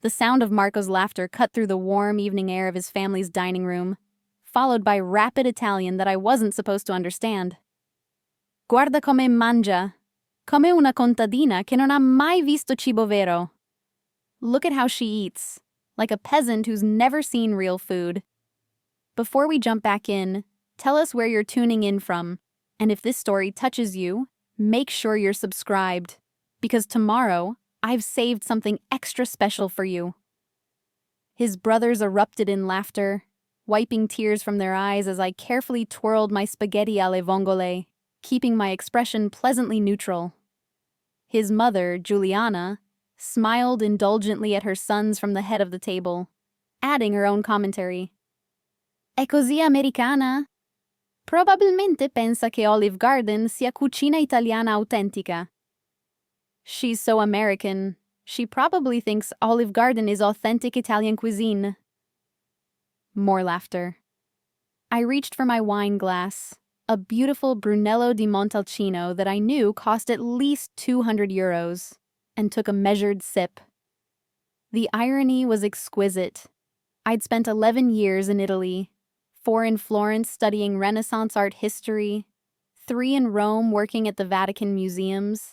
The sound of Marco's laughter cut through the warm evening air of his family's dining room, followed by rapid Italian that I wasn't supposed to understand. Guarda come mangia, come una contadina che non ha mai visto cibo vero. Look at how she eats, like a peasant who's never seen real food. Before we jump back in, tell us where you're tuning in from, and if this story touches you, make sure you're subscribed, because tomorrow, I've saved something extra special for you. His brothers erupted in laughter, wiping tears from their eyes as I carefully twirled my spaghetti alle vongole, keeping my expression pleasantly neutral. His mother, Giuliana, smiled indulgently at her sons from the head of the table, adding her own commentary. È così americana? Probabilmente pensa che Olive Garden sia cucina italiana autentica. She's so American, she probably thinks Olive Garden is authentic Italian cuisine. More laughter. I reached for my wine glass, a beautiful Brunello di Montalcino that I knew cost at least €200, and took a measured sip. The irony was exquisite. I'd spent 11 years in Italy, 4 in Florence studying Renaissance art history, 3 in Rome working at the Vatican museums,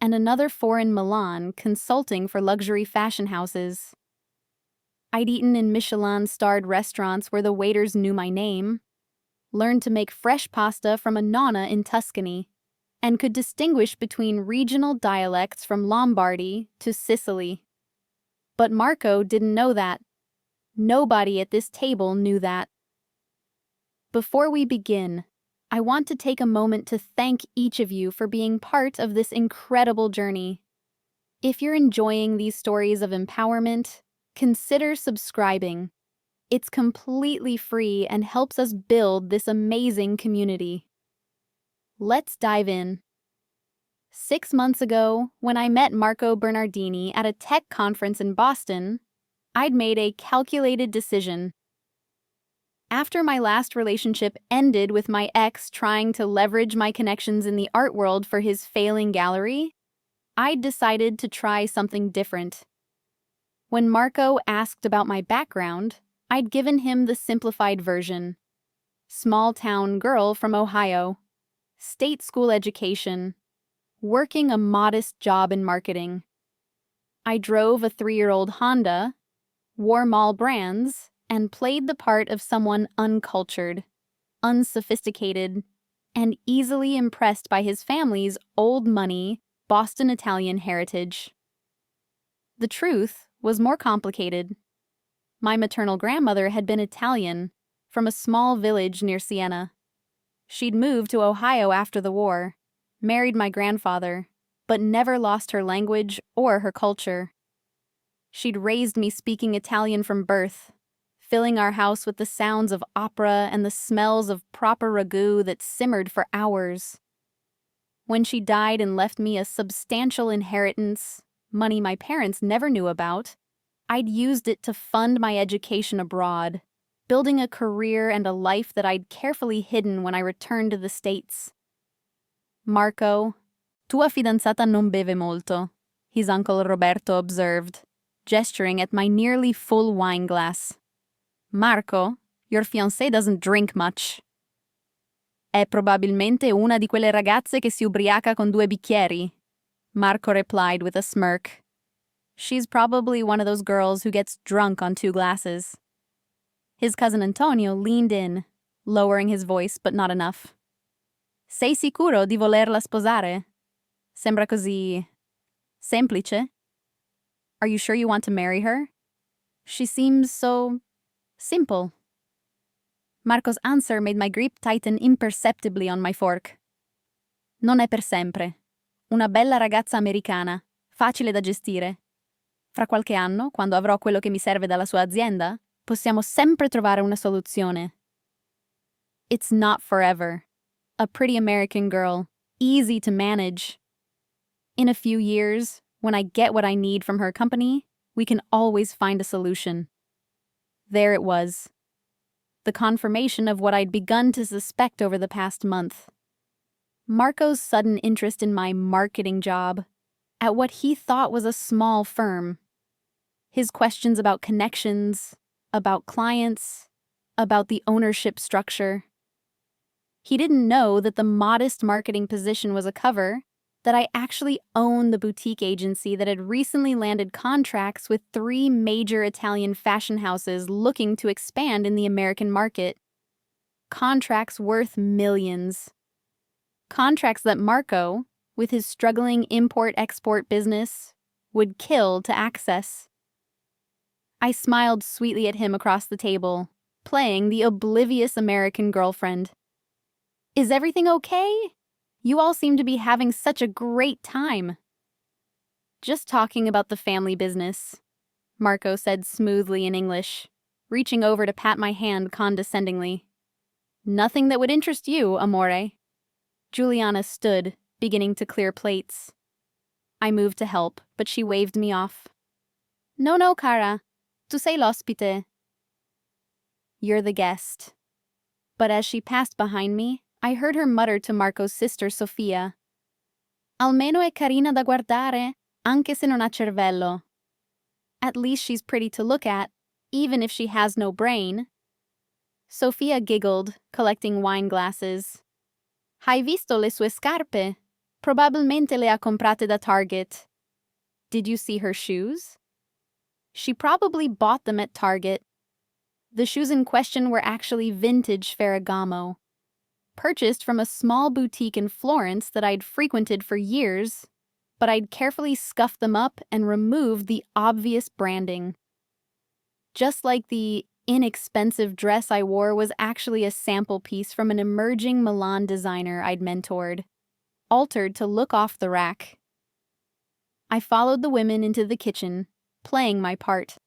and another 4 in Milan consulting for luxury fashion houses. I'd eaten in Michelin-starred restaurants where the waiters knew my name, learned to make fresh pasta from a nonna in Tuscany, and could distinguish between regional dialects from Lombardy to Sicily. But Marco didn't know that. Nobody at this table knew that. Before we begin, I want to take a moment to thank each of you for being part of this incredible journey. If you're enjoying these stories of empowerment, consider subscribing. It's completely free and helps us build this amazing community. Let's dive in. 6 months ago, when I met Marco Bernardini at a tech conference in Boston, I'd made a calculated decision. After my last relationship ended with my ex trying to leverage my connections in the art world for his failing gallery, I'd decided to try something different. When Marco asked about my background, I'd given him the simplified version. Small-town girl from Ohio, state school education, working a modest job in marketing. I drove a 3-year-old Honda, wore mall brands, and played the part of someone uncultured, unsophisticated, and easily impressed by his family's old money, Boston Italian heritage. The truth was more complicated. My maternal grandmother had been Italian, from a small village near Siena. She'd moved to Ohio after the war, married my grandfather, but never lost her language or her culture. She'd raised me speaking Italian from birth, filling our house with the sounds of opera and the smells of proper ragu that simmered for hours. When she died and left me a substantial inheritance, money my parents never knew about, I'd used it to fund my education abroad, building a career and a life that I'd carefully hidden when I returned to the States. Marco, tua fidanzata non beve molto, his uncle Roberto observed, gesturing at my nearly full wine glass. Marco, your fiancé doesn't drink much. È probabilmente una di quelle ragazze che si ubriaca con 2 bicchieri, Marco replied with a smirk. She's probably one of those girls who gets drunk on 2 glasses. His cousin Antonio leaned in, lowering his voice but not enough. Sei sicuro di volerla sposare? Sembra così semplice. Are you sure you want to marry her? She seems so simple. Marco's answer made my grip tighten imperceptibly on my fork. Non è per sempre. Una bella ragazza americana, facile da gestire. Fra qualche anno, quando avrò quello che mi serve dalla sua azienda, possiamo sempre trovare una soluzione. It's not forever. A pretty American girl, easy to manage. In a few years, when I get what I need from her company, we can always find a solution. There it was. The confirmation of what I'd begun to suspect over the past month. Marco's sudden interest in my marketing job, at what he thought was a small firm. His questions about connections, about clients, about the ownership structure. He didn't know that the modest marketing position was a cover, that I actually own the boutique agency that had recently landed contracts with 3 major Italian fashion houses looking to expand in the American market. Contracts worth millions. Contracts that Marco, with his struggling import-export business, would kill to access. I smiled sweetly at him across the table, playing the oblivious American girlfriend. "Is everything okay? You all seem to be having such a great time." "Just talking about the family business," Marco said smoothly in English, reaching over to pat my hand condescendingly. "Nothing that would interest you, amore." Juliana stood, beginning to clear plates. I moved to help, but she waved me off. "No, no, cara. Tu sei l'ospite." "You're the guest." But as she passed behind me, I heard her mutter to Marco's sister Sofia. "Almeno è carina da guardare, anche se non ha cervello." At least she's pretty to look at, even if she has no brain. Sofia giggled, collecting wine glasses. "Hai visto le sue scarpe? Probabilmente le ha comprate da Target." "Did you see her shoes?" "She probably bought them at Target." The shoes in question were actually vintage Ferragamo, purchased from a small boutique in Florence that I'd frequented for years, but I'd carefully scuffed them up and removed the obvious branding. Just like the inexpensive dress I wore was actually a sample piece from an emerging Milan designer I'd mentored, altered to look off the rack. I followed the women into the kitchen, playing my part.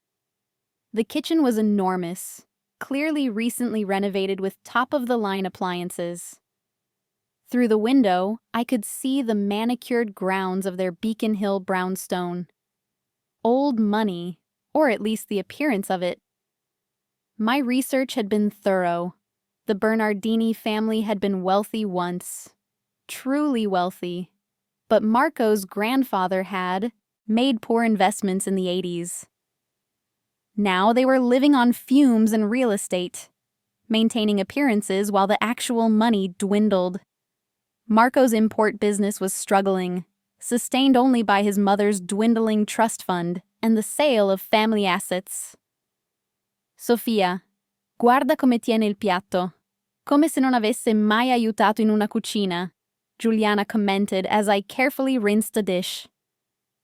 The kitchen was enormous, clearly recently renovated with top-of-the-line appliances. Through the window, I could see the manicured grounds of their Beacon Hill brownstone. Old money, or at least the appearance of it. My research had been thorough. The Bernardini family had been wealthy once. Truly wealthy. But Marco's grandfather had made poor investments in the 80s. Now they were living on fumes and real estate, maintaining appearances while the actual money dwindled. Marco's import business was struggling, sustained only by his mother's dwindling trust fund and the sale of family assets. "Sofia, guarda come tiene il piatto, come se non avesse mai aiutato in una cucina," Juliana commented as I carefully rinsed a dish.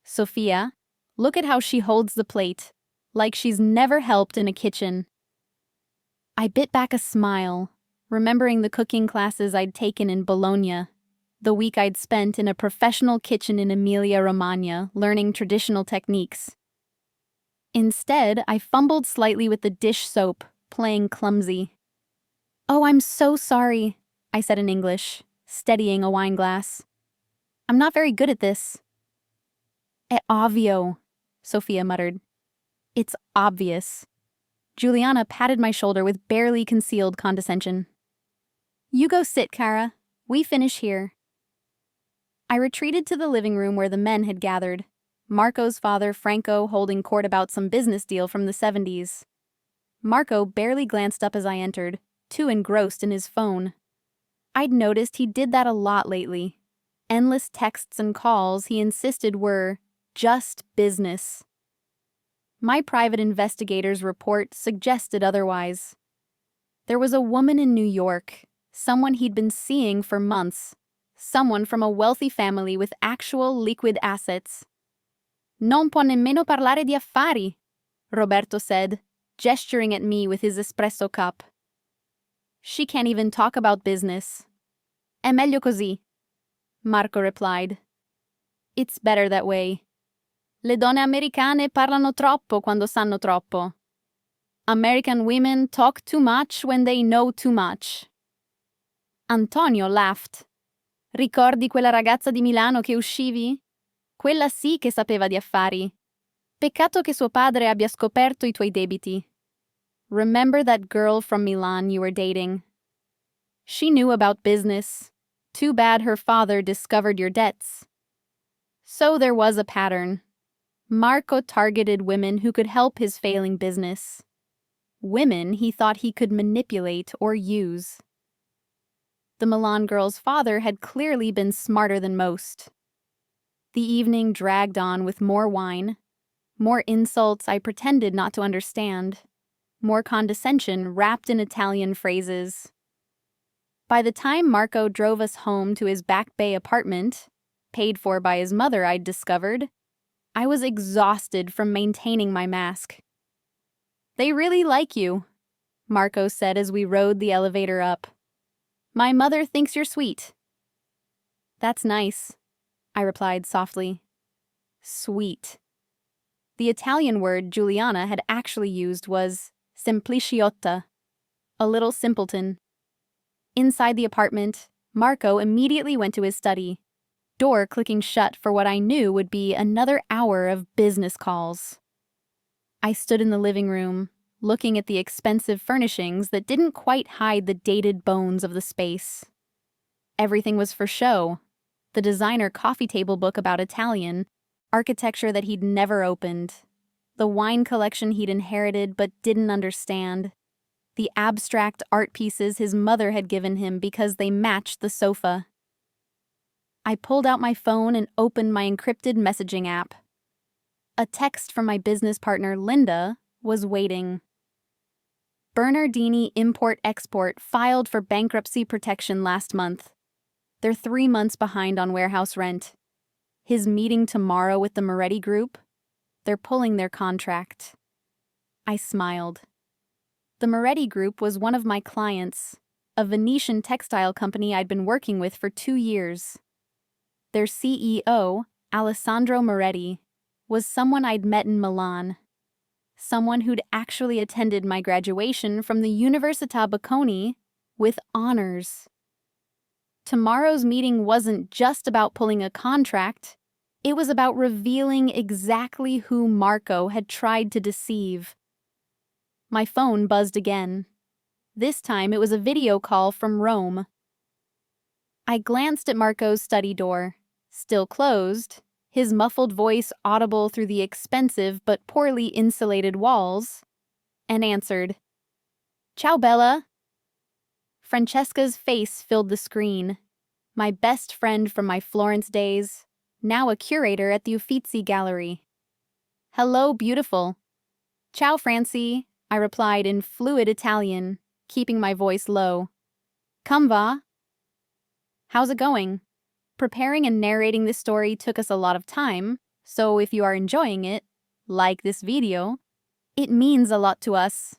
"Sofia, look at how she holds the plate, like she's never helped in a kitchen." I bit back a smile, remembering the cooking classes I'd taken in Bologna, the week I'd spent in a professional kitchen in Emilia-Romagna learning traditional techniques. Instead, I fumbled slightly with the dish soap, playing clumsy. "Oh, I'm so sorry," I said in English, steadying a wine glass. "I'm not very good at this." "È ovvio," Sofia muttered. "It's obvious." Juliana patted my shoulder with barely concealed condescension. "You go sit, Cara. We finish here." I retreated to the living room where the men had gathered, Marco's father, Franco, holding court about some business deal from the 70s. Marco barely glanced up as I entered, too engrossed in his phone. I'd noticed he did that a lot lately. Endless texts and calls he insisted were just business. My private investigator's report suggested otherwise. There was a woman in New York, someone he'd been seeing for months, someone from a wealthy family with actual liquid assets. "Non può nemmeno parlare di affari," Roberto said, gesturing at me with his espresso cup. "She can't even talk about business." "È meglio così," Marco replied. "It's better that way. Le donne americane parlano troppo quando sanno troppo. American women talk too much when they know too much." Antonio laughed. "Ricordi quella ragazza di Milano che uscivi? Quella sì che sapeva di affari. Peccato che suo padre abbia scoperto i tuoi debiti." "Remember that girl from Milan you were dating? She knew about business. Too bad her father discovered your debts." So there was a pattern. Marco targeted women who could help his failing business. Women he thought he could manipulate or use. The Milan girl's father had clearly been smarter than most. The evening dragged on with more wine, more insults I pretended not to understand, more condescension wrapped in Italian phrases. By the time Marco drove us home to his Back Bay apartment, paid for by his mother, I'd discovered, I was exhausted from maintaining my mask. "They really like you," Marco said as we rode the elevator up. "My mother thinks you're sweet." "That's nice," I replied softly. Sweet. The Italian word Giuliana had actually used was sempliciotta, a little simpleton. Inside the apartment, Marco immediately went to his study, door clicking shut for what I knew would be another hour of business calls. I stood in the living room, looking at the expensive furnishings that didn't quite hide the dated bones of the space. Everything was for show. The designer coffee table book about Italian, architecture that he'd never opened, the wine collection he'd inherited but didn't understand, the abstract art pieces his mother had given him because they matched the sofa. I pulled out my phone and opened my encrypted messaging app. A text from my business partner, Linda, was waiting. Bernardini Import-Export filed for bankruptcy protection last month. They're 3 months behind on warehouse rent. His meeting tomorrow with the Moretti Group? They're pulling their contract. I smiled. The Moretti Group was one of my clients, a Venetian textile company I'd been working with for 2 years. Their CEO, Alessandro Moretti, was someone I'd met in Milan. Someone who'd actually attended my graduation from the Università Bocconi with honors. Tomorrow's meeting wasn't just about pulling a contract, it was about revealing exactly who Marco had tried to deceive. My phone buzzed again. This time it was a video call from Rome. I glanced at Marco's study door, still closed, his muffled voice audible through the expensive but poorly insulated walls, and answered, "Ciao, Bella." Francesca's face filled the screen. My best friend from my Florence days, now a curator at the Uffizi Gallery. "Hello, beautiful." "Ciao, Francie," I replied in fluid Italian, keeping my voice low. "Come va?" "How's it going?" Preparing and narrating this story took us a lot of time, so if you are enjoying it, like this video, it means a lot to us.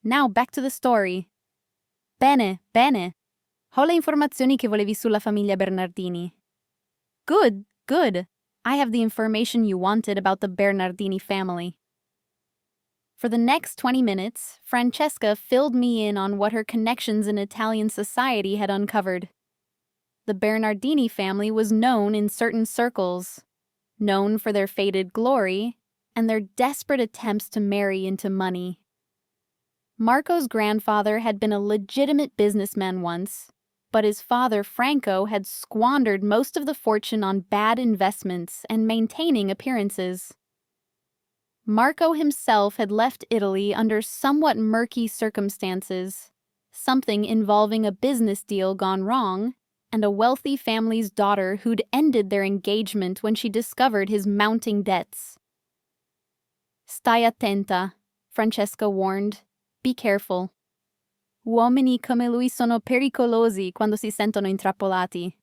Now back to the story. Bene, bene. Ho le informazioni che volevi sulla famiglia Bernardini. Good, good. I have the information you wanted about the Bernardini family. For the next 20 minutes, Francesca filled me in on what her connections in Italian society had uncovered. The Bernardini family was known in certain circles, known for their faded glory and their desperate attempts to marry into money. Marco's grandfather had been a legitimate businessman once, but his father Franco had squandered most of the fortune on bad investments and maintaining appearances. Marco himself had left Italy under somewhat murky circumstances, something involving a business deal gone wrong, and a wealthy family's daughter who'd ended their engagement when she discovered his mounting debts. "Stai attenta," Francesca warned. "Be careful. Uomini come lui sono pericolosi quando si sentono intrappolati.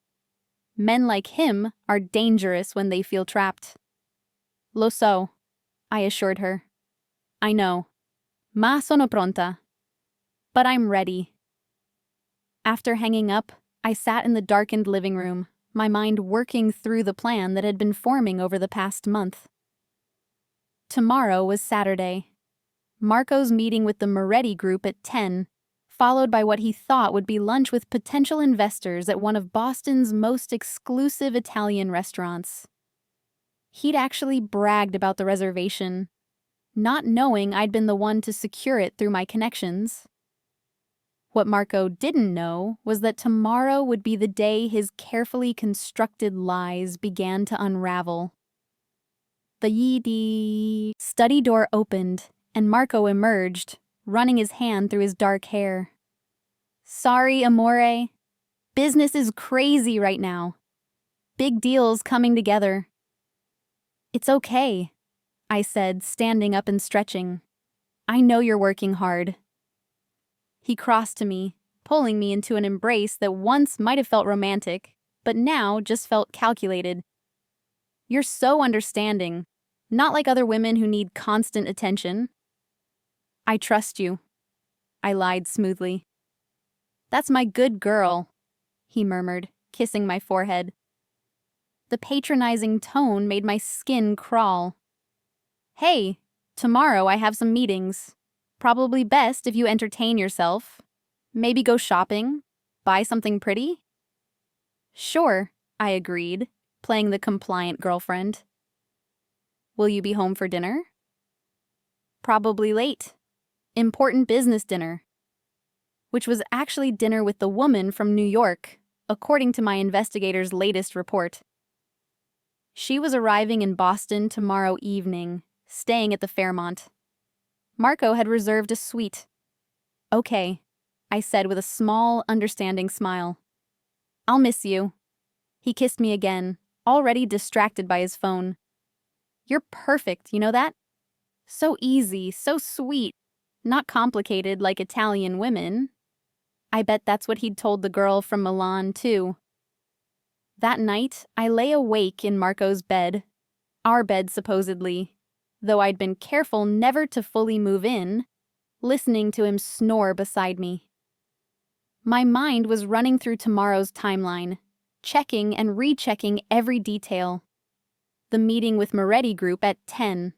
Men like him are dangerous when they feel trapped." "Lo so," I assured her. "I know. Ma sono pronta." But I'm ready. After hanging up, I sat in the darkened living room, my mind working through the plan that had been forming over the past month. Tomorrow was Saturday. Marco's meeting with the Moretti Group at 10, followed by what he thought would be lunch with potential investors at one of Boston's most exclusive Italian restaurants. He'd actually bragged about the reservation, not knowing I'd been the one to secure it through my connections. What Marco didn't know was that tomorrow would be the day his carefully constructed lies began to unravel. The study door opened, and Marco emerged, running his hand through his dark hair. Sorry, amore. Business is crazy right now. Big deals coming together. It's okay, I said, standing up and stretching. I know you're working hard. He crossed to me, pulling me into an embrace that once might have felt romantic, but now just felt calculated. You're so understanding, not like other women who need constant attention. I trust you, I lied smoothly. That's my good girl, he murmured, kissing my forehead. The patronizing tone made my skin crawl. Hey, tomorrow I have some meetings. Probably best if you entertain yourself. Maybe go shopping? Buy something pretty? Sure, I agreed, playing the compliant girlfriend. Will you be home for dinner? Probably late. Important business dinner. Which was actually dinner with the woman from New York, according to my investigator's latest report. She was arriving in Boston tomorrow evening, staying at the Fairmont. Marco had reserved a suite. Okay, I said with a small, understanding smile. I'll miss you. He kissed me again, already distracted by his phone. You're perfect, you know that? So easy, so sweet, not complicated like Italian women. I bet that's what he'd told the girl from Milan, too. That night, I lay awake in Marco's bed. Our bed, supposedly, though I'd been careful never to fully move in, listening to him snore beside me. My mind was running through tomorrow's timeline, checking and rechecking every detail. The meeting with Moretti Group at 10.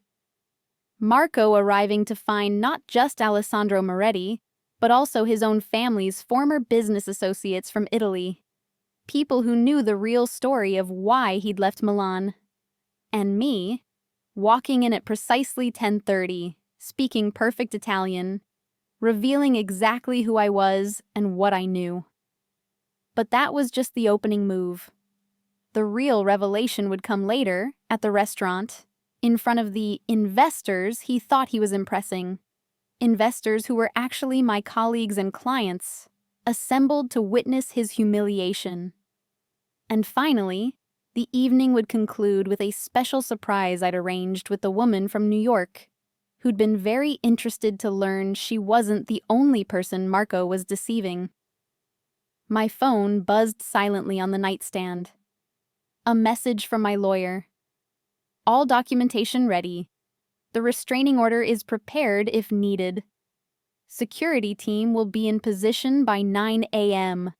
Marco arriving to find not just Alessandro Moretti, but also his own family's former business associates from Italy. People who knew the real story of why he'd left Milan. And me, walking in at precisely 10:30, speaking perfect Italian, revealing exactly who I was and what I knew. But that was just the opening move. The real revelation would come later, at the restaurant, in front of the investors he thought he was impressing. Investors who were actually my colleagues and clients, assembled to witness his humiliation. And finally, the evening would conclude with a special surprise I'd arranged with the woman from New York, who'd been very interested to learn she wasn't the only person Marco was deceiving. My phone buzzed silently on the nightstand. A message from my lawyer. All documentation ready. The restraining order is prepared if needed. Security team will be in position by 9 a.m.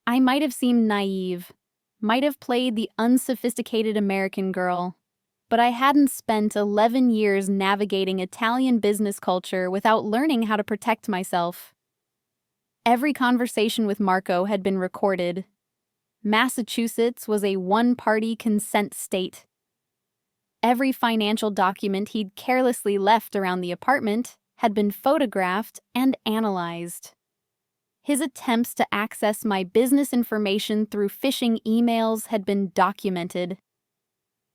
I might have seemed naive, might have played the unsophisticated American girl, but I hadn't spent 11 years navigating Italian business culture without learning how to protect myself. Every conversation with Marco had been recorded. Massachusetts was a one-party consent state. Every financial document he'd carelessly left around the apartment had been photographed and analyzed. His attempts to access my business information through phishing emails had been documented.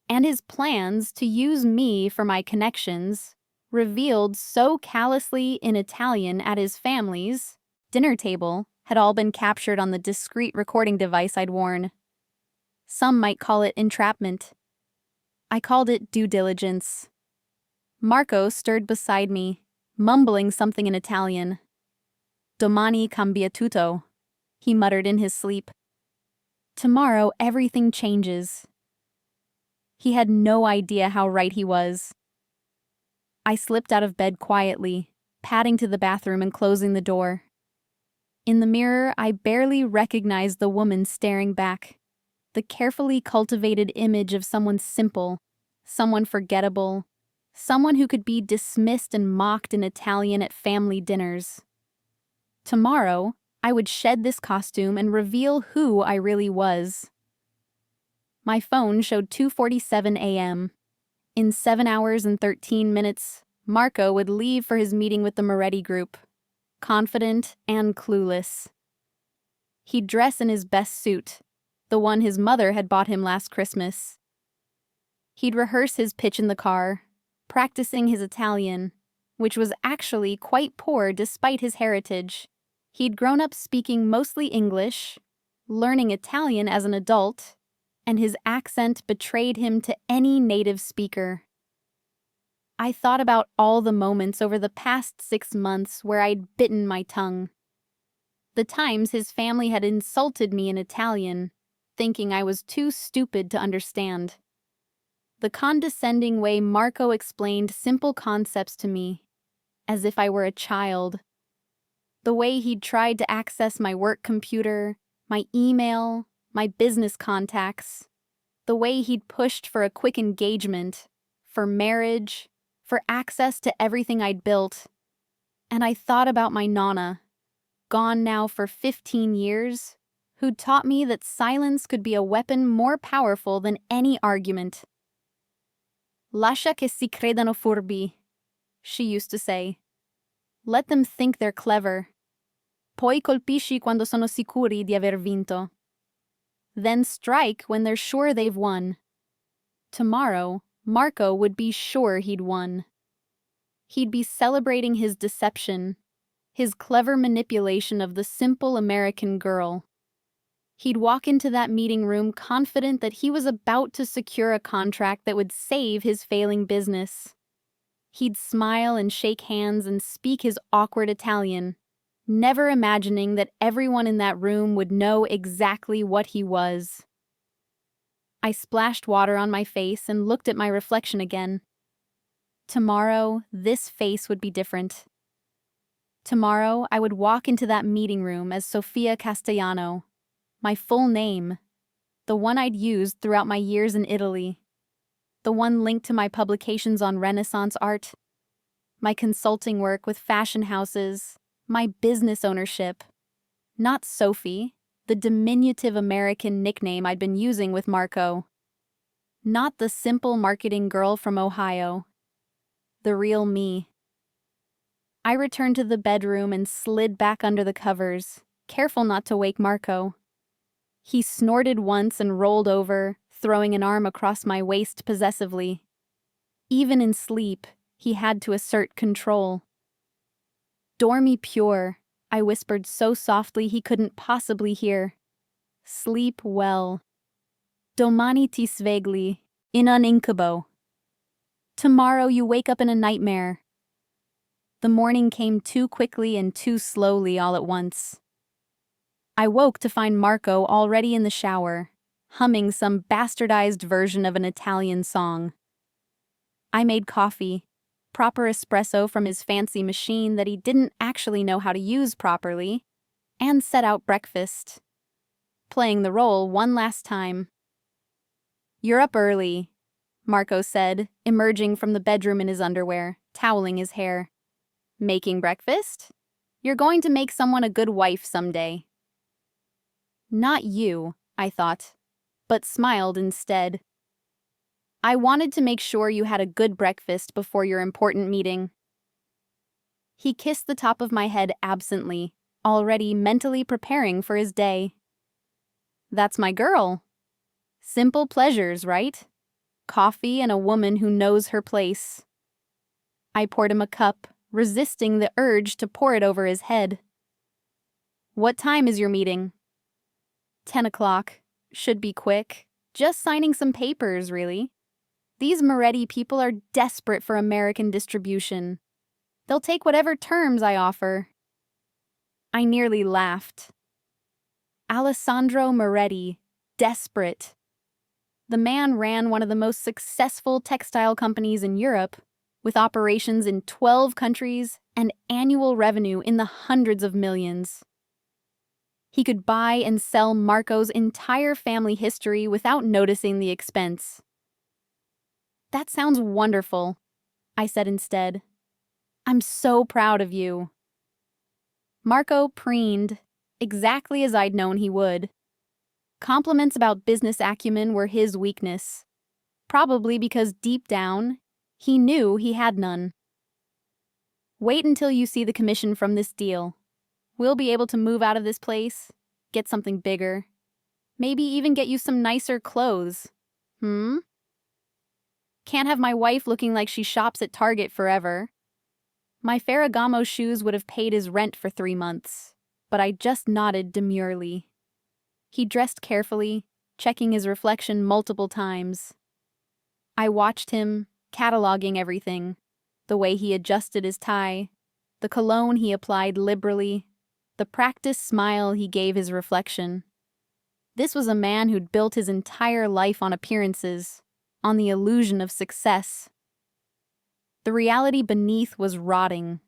And his plans to use me for my connections, revealed so callously in Italian at his family's dinner table, had all been captured on the discreet recording device I'd worn. Some might call it entrapment. I called it due diligence. Marco stirred beside me, mumbling something in Italian. Domani cambia tutto, he muttered in his sleep. Tomorrow everything changes. He had no idea how right he was. I slipped out of bed quietly, padding to the bathroom and closing the door. In the mirror, I barely recognized the woman staring back. The carefully cultivated image of someone simple, someone forgettable, someone who could be dismissed and mocked in Italian at family dinners. Tomorrow, I would shed this costume and reveal who I really was. My phone showed 2:47 a.m. In 7 hours and 13 minutes, Marco would leave for his meeting with the Moretti Group, confident and clueless. He'd dress in his best suit, the one his mother had bought him last Christmas. He'd rehearse his pitch in the car, practicing his Italian, which was actually quite poor despite his heritage. He'd grown up speaking mostly English, learning Italian as an adult, and his accent betrayed him to any native speaker. I thought about all the moments over the past 6 months where I'd bitten my tongue. The times his family had insulted me in Italian, thinking I was too stupid to understand. The condescending way Marco explained simple concepts to me, as if I were a child. The way he'd tried to access my work computer, my email, my business contacts. The way he'd pushed for a quick engagement, for marriage, for access to everything I'd built. And I thought about my Nonna, gone now for 15 years, who'd taught me that silence could be a weapon more powerful than any argument. Lascia che si credano furbi, she used to say. Let them think they're clever. Poi colpisci quando sono sicuri di aver vinto. Then strike when they're sure they've won. Tomorrow, Marco would be sure he'd won. He'd be celebrating his deception, his clever manipulation of the simple American girl. He'd walk into that meeting room confident that he was about to secure a contract that would save his failing business. He'd smile and shake hands and speak his awkward Italian, never imagining that everyone in that room would know exactly what he was. I splashed water on my face and looked at my reflection again. Tomorrow, this face would be different. Tomorrow, I would walk into that meeting room as Sofia Castellano, my full name, the one I'd used throughout my years in Italy, the one linked to my publications on Renaissance art, my consulting work with fashion houses, my business ownership. Not Sophie, the diminutive American nickname I'd been using with Marco. Not the simple marketing girl from Ohio. The real me. I returned to the bedroom and slid back under the covers, careful not to wake Marco. He snorted once and rolled over, throwing an arm across my waist possessively. Even in sleep, he had to assert control. Dormi pure, I whispered so softly he couldn't possibly hear. Sleep well. Domani ti svegli, in un incubo. Tomorrow you wake up in a nightmare. The morning came too quickly and too slowly all at once. I woke to find Marco already in the shower, humming some bastardized version of an Italian song. I made coffee, proper espresso from his fancy machine that he didn't actually know how to use properly, and set out breakfast, playing the role one last time. "You're up early," Marco said, emerging from the bedroom in his underwear, toweling his hair. "Making breakfast? You're going to make someone a good wife someday." Not you, I thought, but smiled instead. I wanted to make sure you had a good breakfast before your important meeting. He kissed the top of my head absently, already mentally preparing for his day. That's my girl. Simple pleasures, right? Coffee and a woman who knows her place. I poured him a cup, resisting the urge to pour it over his head. What time is your meeting? 10 o'clock. Should be quick. Just signing some papers, really. These Moretti people are desperate for American distribution. They'll take whatever terms I offer. I nearly laughed. Alessandro Moretti, desperate. The man ran one of the most successful textile companies in Europe, with operations in 12 countries and annual revenue in the hundreds of millions. He could buy and sell Marco's entire family history without noticing the expense. That sounds wonderful, I said instead. I'm so proud of you. Marco preened, exactly as I'd known he would. Compliments about business acumen were his weakness, probably because deep down, he knew he had none. Wait until you see the commission from this deal. We'll be able to move out of this place, get something bigger, maybe even get you some nicer clothes. Can't have my wife looking like she shops at Target forever. My Ferragamo shoes would have paid his rent for 3 months, but I just nodded demurely. He dressed carefully, checking his reflection multiple times. I watched him, cataloging everything, the way he adjusted his tie, the cologne he applied liberally, the practiced smile he gave his reflection. This was a man who'd built his entire life on appearances, on the illusion of success. The reality beneath was rotting,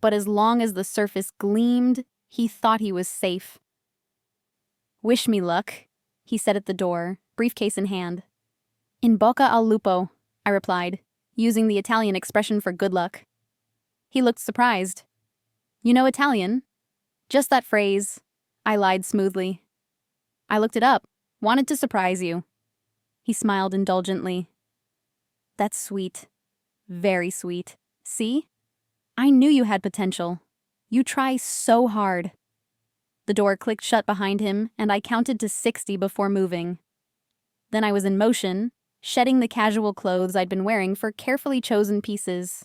but as long as the surface gleamed, he thought he was safe. "Wish me luck," he said at the door, briefcase in hand. "In bocca al lupo," I replied, using the Italian expression for good luck. He looked surprised. "You know Italian?" "Just that phrase," I lied smoothly. "I looked it up. Wanted to surprise you." He smiled indulgently. "That's sweet. Very sweet. See? I knew you had potential. You try so hard." The door clicked shut behind him, and I counted to 60 before moving. Then I was in motion, shedding the casual clothes I'd been wearing for carefully chosen pieces.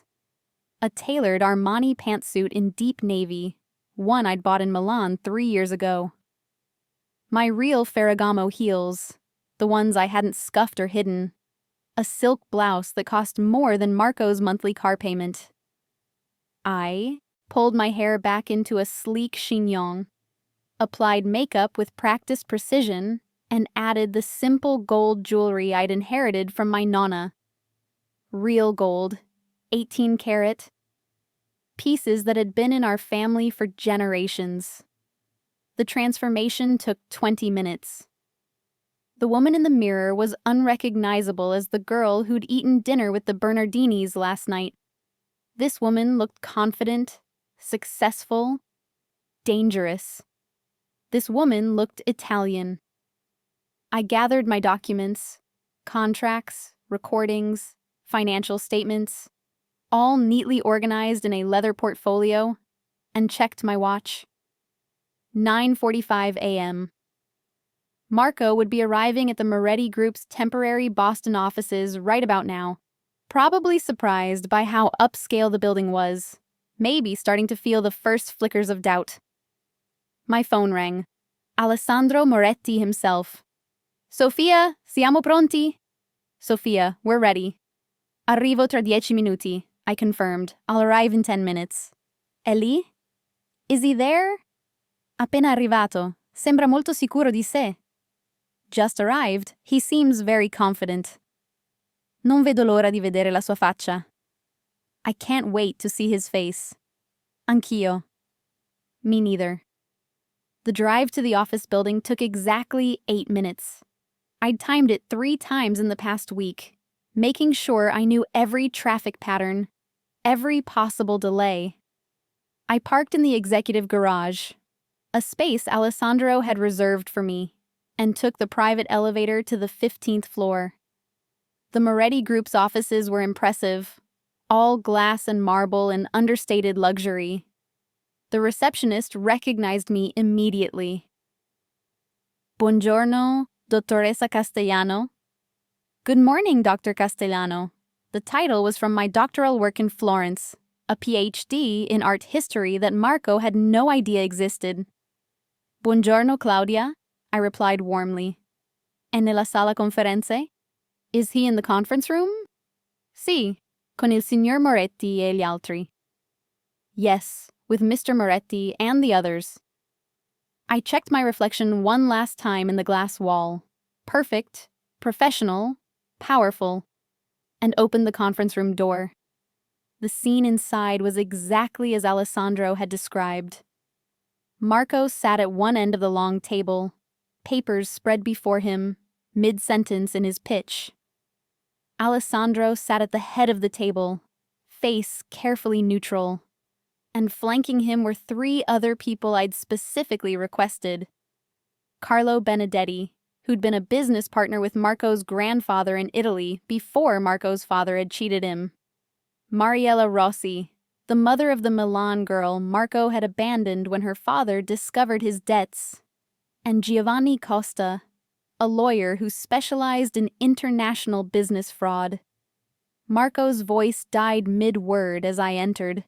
A tailored Armani pantsuit in deep navy, one I'd bought in Milan 3 years ago. My real Ferragamo heels, the ones I hadn't scuffed or hidden. A silk blouse that cost more than Marco's monthly car payment. I pulled my hair back into a sleek chignon, applied makeup with practiced precision, and added the simple gold jewelry I'd inherited from my nonna. Real gold, 18 karat. Pieces that had been in our family for generations. The transformation took 20 minutes. The woman in the mirror was unrecognizable as the girl who'd eaten dinner with the Bernardinis last night. This woman looked confident, successful, dangerous. This woman looked Italian. I gathered my documents, contracts, recordings, financial statements, all neatly organized in a leather portfolio, and checked my watch. 9:45 a.m. Marco would be arriving at the Moretti Group's temporary Boston offices right about now, probably surprised by how upscale the building was, maybe starting to feel the first flickers of doubt. My phone rang. Alessandro Moretti himself. "Sofia, siamo pronti?" "Sofia, we're ready." "Arrivo tra 10 minuti," I confirmed. "I'll arrive in 10 minutes. "Eli? Is he there?" "Appena arrivato. Sembra molto sicuro di sé." "Just arrived. He seems very confident." "Non vedo l'ora di vedere la sua faccia." "I can't wait to see his face." "Anch'io." Me neither. The drive to the office building took exactly 8 minutes. I'd timed it 3 times in the past week, making sure I knew every traffic pattern, every possible delay. I parked in the executive garage, a space Alessandro had reserved for me, and took the private elevator to the 15th floor. The Moretti Group's offices were impressive, all glass and marble and understated luxury. The receptionist recognized me immediately. "Buongiorno, Dottoressa Castellano." "Good morning, Dr. Castellano." The title was from my doctoral work in Florence, a PhD in art history that Marco had no idea existed. "Buongiorno, Claudia," I replied warmly. "È nella sala conferenze?" "Is he in the conference room?" "Sì, con il signor Moretti e gli altri." "Yes, with Mr. Moretti and the others." I checked my reflection one last time in the glass wall. Perfect, professional, powerful, and opened the conference room door. The scene inside was exactly as Alessandro had described. Marco sat at one end of the long table, papers spread before him, mid-sentence in his pitch. Alessandro sat at the head of the table, face carefully neutral, and flanking him were 3 other people I'd specifically requested. Carlo Benedetti, who'd been a business partner with Marco's grandfather in Italy before Marco's father had cheated him. Mariella Rossi, the mother of the Milan girl Marco had abandoned when her father discovered his debts. And Giovanni Costa, a lawyer who specialized in international business fraud. Marco's voice died mid-word as I entered.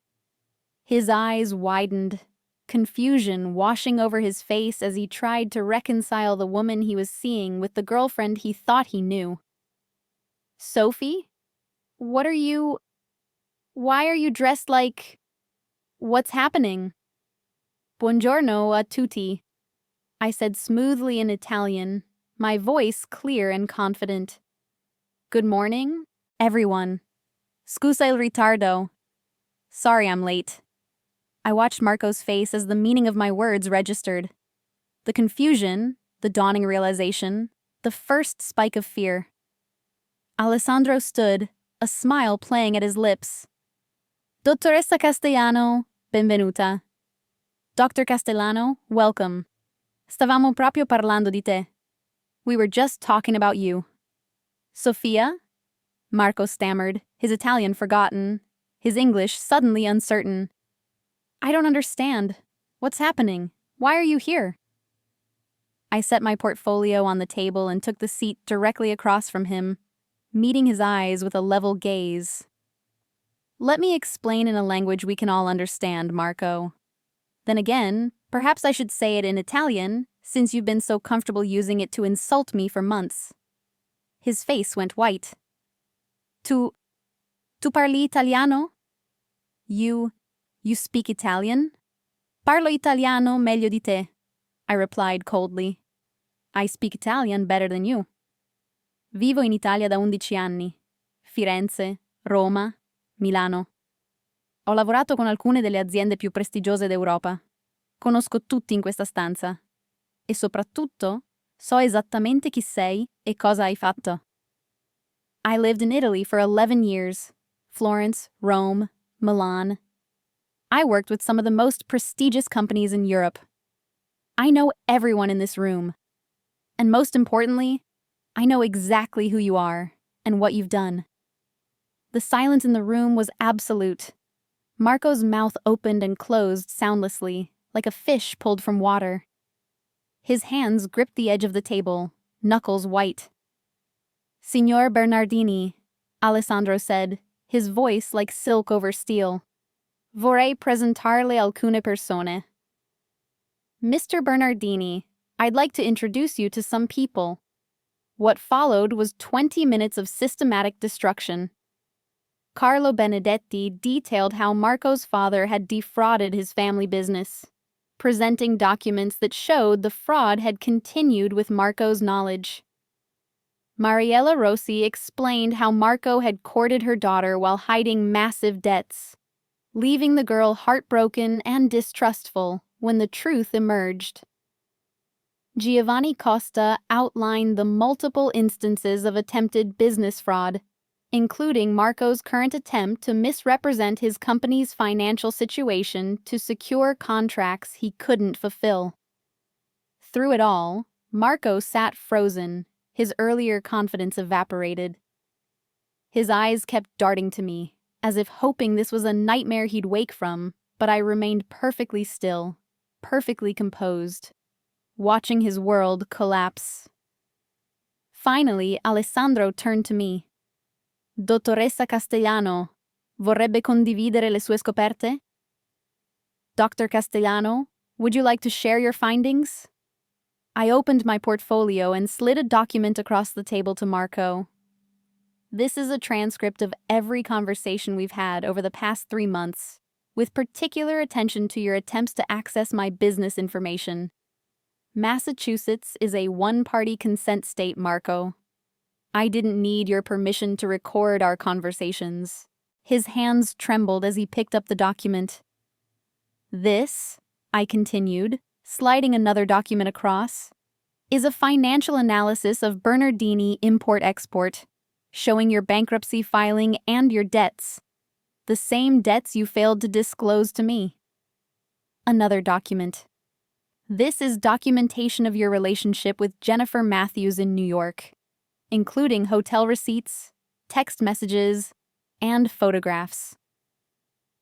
His eyes widened, confusion washing over his face as he tried to reconcile the woman he was seeing with the girlfriend he thought he knew. Sophie? Why are you dressed like… What's happening? Buongiorno a tutti, I said smoothly in Italian, my voice clear and confident. Good morning, everyone. Scusa il ritardo. Sorry I'm late. I watched Marco's face as the meaning of my words registered. The confusion, the dawning realization, the first spike of fear. Alessandro stood, a smile playing at his lips. Dottoressa Castellano, benvenuta. Dr. Castellano, welcome. Stavamo proprio parlando di te. We were just talking about you. Sofia? Marco stammered, his Italian forgotten, his English suddenly uncertain. I don't understand. What's happening? Why are you here? I set my portfolio on the table and took the seat directly across from him, meeting his eyes with a level gaze. Let me explain in a language we can all understand, Marco. Then again, perhaps I should say it in Italian, since you've been so comfortable using it to insult me for months. His face went white. Tu parli italiano? You speak Italian? Parlo italiano meglio di te, I replied coldly. I speak Italian better than you. Vivo in Italia da 11 anni. Firenze, Roma, Milano. Ho lavorato con alcune delle aziende più prestigiose d'Europa. Conosco tutti in questa stanza. E soprattutto, so esattamente chi sei e cosa hai fatto. I lived in Italy for 11 years. Florence, Rome, Milan. I worked with some of the most prestigious companies in Europe. I know everyone in this room. And most importantly, I know exactly who you are and what you've done. The silence in the room was absolute. Marco's mouth opened and closed soundlessly, like a fish pulled from water. His hands gripped the edge of the table, knuckles white. Signor Bernardini, Alessandro said, his voice like silk over steel. Vorrei presentarle alcune persone. Mr. Bernardini, I'd like to introduce you to some people. What followed was 20 minutes of systematic destruction. Carlo Benedetti detailed how Marco's father had defrauded his family business, presenting documents that showed the fraud had continued with Marco's knowledge. Mariella Rossi explained how Marco had courted her daughter while hiding massive debts, leaving the girl heartbroken and distrustful when the truth emerged. Giovanni Costa outlined the multiple instances of attempted business fraud, including Marco's current attempt to misrepresent his company's financial situation to secure contracts he couldn't fulfill. Through it all, Marco sat frozen, his earlier confidence evaporated. His eyes kept darting to me, as if hoping this was a nightmare he'd wake from, but I remained perfectly still, perfectly composed, watching his world collapse. Finally, Alessandro turned to me. Dottoressa Castellano, vorrebbe condividere le sue scoperte? Dr. Castellano, would you like to share your findings? I opened my portfolio and slid a document across the table to Marco. This is a transcript of every conversation we've had over the past 3 months, with particular attention to your attempts to access my business information. Massachusetts is a one-party consent state, Marco. I didn't need your permission to record our conversations. His hands trembled as he picked up the document. This, I continued, sliding another document across, is a financial analysis of Bernardini Import-Export, showing your bankruptcy filing and your debts, the same debts you failed to disclose to me. Another document. This is documentation of your relationship with Jennifer Matthews in New York, including hotel receipts, text messages, and photographs.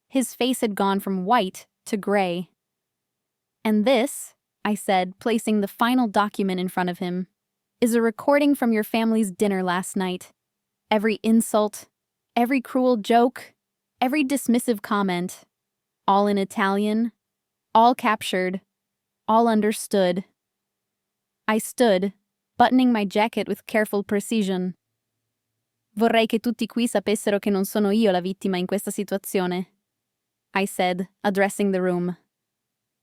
His face had gone from white to gray. And this, I said, placing the final document in front of him, is a recording from your family's dinner last night. Every insult, Every cruel joke, every dismissive comment, all in Italian, all captured, all understood. I stood, buttoning my jacket with careful precision. Vorrei che tutti qui sapessero che non sono io la vittima in questa situazione, I said, addressing the room.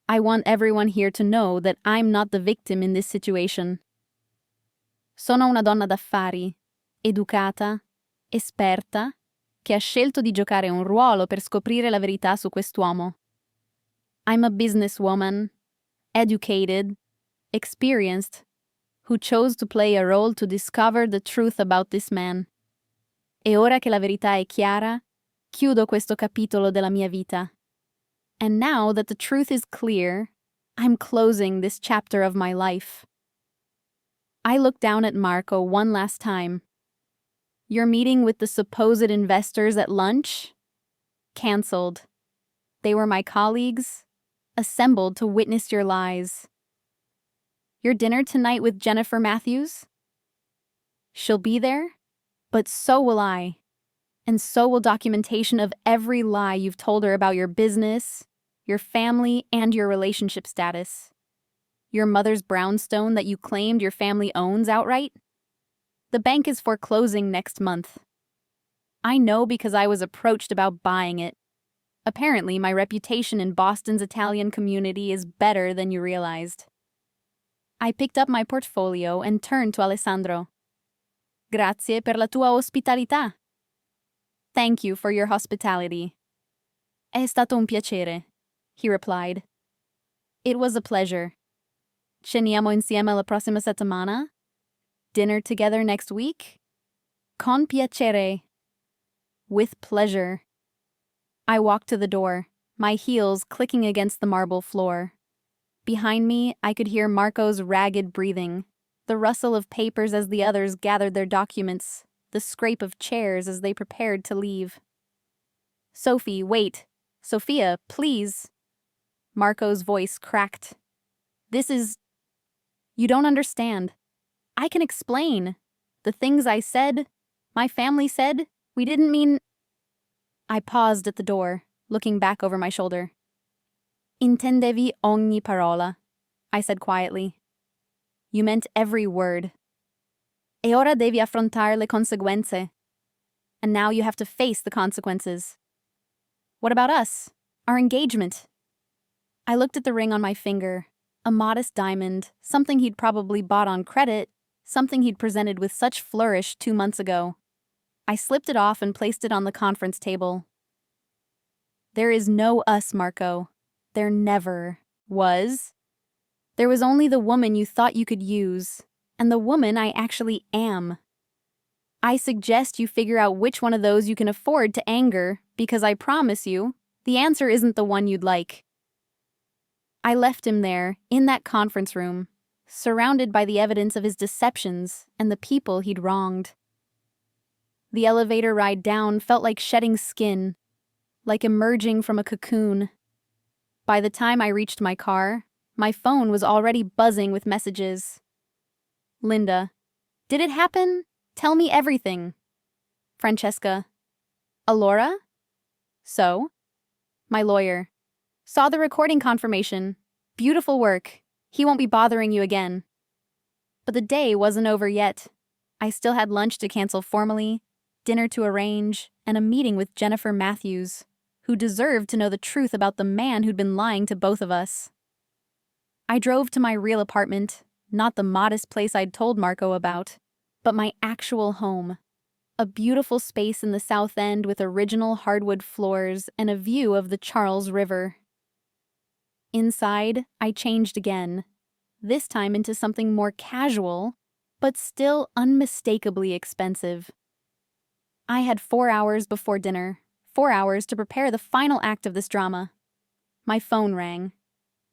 I want everyone here to know that I'm not the victim in this situation. Sono una donna d'affari, educata, esperta, che ha scelto di giocare un ruolo per scoprire la verità su quest'uomo. I'm a businesswoman, educated, experienced, who chose to play a role to discover the truth about this man. E ora che la verità è chiara, chiudo questo capitolo della mia vita. And now that the truth is clear, I'm closing this chapter of my life. I looked down at Marco one last time. Your meeting with the supposed investors at lunch? Cancelled. They were my colleagues, assembled to witness your lies. Your dinner tonight with Jennifer Matthews? She'll be there, but so will I. And so will documentation of every lie you've told her about your business, your family, and your relationship status. Your mother's brownstone that you claimed your family owns outright? The bank is foreclosing next month. I know because I was approached about buying it. Apparently, my reputation in Boston's Italian community is better than you realized. I picked up my portfolio and turned to Alessandro. Grazie per la tua ospitalità. Thank you for your hospitality. È stato un piacere, he replied. It was a pleasure. Ceniamo insieme la prossima settimana? Dinner together next week? Con piacere. With pleasure. I walked to the door, my heels clicking against the marble floor. Behind me, I could hear Marco's ragged breathing, the rustle of papers as the others gathered their documents, the scrape of chairs as they prepared to leave. Sophie, wait. Sophia, please. Marco's voice cracked. This is... You don't understand. I can explain. The things I said, my family said, we didn't mean... I paused at the door, looking back over my shoulder. Intendevi ogni parola, I said quietly. You meant every word. E ora devi affrontare le conseguenze. And now you have to face the consequences. What about us? Our engagement? I looked at the ring on my finger, a modest diamond, something he'd probably bought on credit, something he'd presented with such flourish 2 months ago. I slipped it off and placed it on the conference table. There is no us, Marco. There never was. There was only the woman you thought you could use, and the woman I actually am. I suggest you figure out which one of those you can afford to anger, because I promise you, the answer isn't the one you'd like. I left him there, in that conference room, surrounded by the evidence of his deceptions and the people he'd wronged. The elevator ride down felt like shedding skin, like emerging from a cocoon. By the time I reached my car, my phone was already buzzing with messages. Linda. Did it happen? Tell me everything. Francesca. Alora? So? My lawyer. Saw the recording confirmation. Beautiful work. He won't be bothering you again. But the day wasn't over yet. I still had lunch to cancel formally, dinner to arrange, and a meeting with Jennifer Matthews, who deserved to know the truth about the man who'd been lying to both of us. I drove to my real apartment, not the modest place I'd told Marco about, but my actual home. A beautiful space in the South End with original hardwood floors and a view of the Charles River. Inside, I changed again, this time into something more casual, but still unmistakably expensive. I had 4 hours before dinner, 4 hours to prepare the final act of this drama. My phone rang.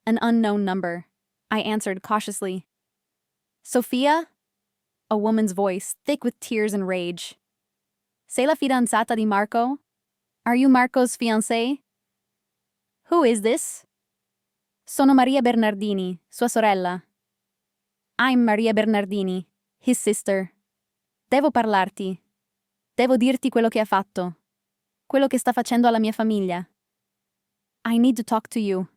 An unknown number. I answered cautiously. Sophia? A woman's voice, thick with tears and rage. Sei la fidanzata di Marco? Are you Marco's fiancé? Who is this? Sono Maria Bernardini, sua sorella. I'm Maria Bernardini, his sister. Devo parlarti. Devo dirti quello che ha fatto. Quello che sta facendo alla mia famiglia. I need to talk to you.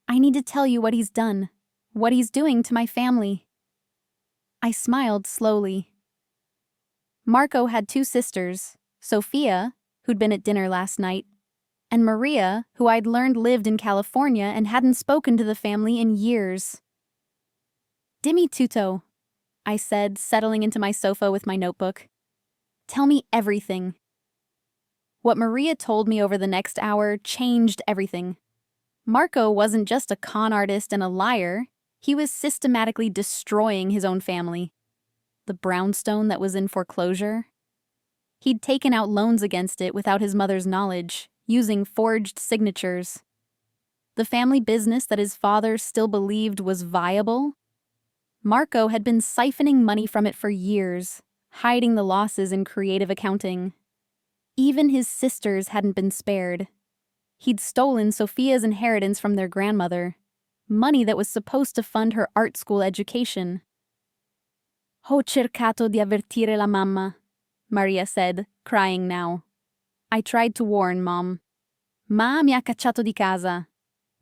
I need to tell you what he's done. What he's doing to my family. I smiled slowly. Marco had two sisters, Sophia, who'd been at dinner last night, and Maria, who I'd learned lived in California and hadn't spoken to the family in years. Dimmi tutto, I said, settling into my sofa with my notebook. Tell me everything. What Maria told me over the next hour changed everything. Marco wasn't just a con artist and a liar, he was systematically destroying his own family. The brownstone that was in foreclosure. He'd taken out loans against it without his mother's knowledge, using forged signatures. The family business that his father still believed was viable. Marco had been siphoning money from it for years, hiding the losses in creative accounting. Even his sisters hadn't been spared. He'd stolen Sophia's inheritance from their grandmother, money that was supposed to fund her art school education. Ho cercato di avvertire la mamma, Maria said, crying now. I tried to warn Mom. Ma mi ha cacciato di casa.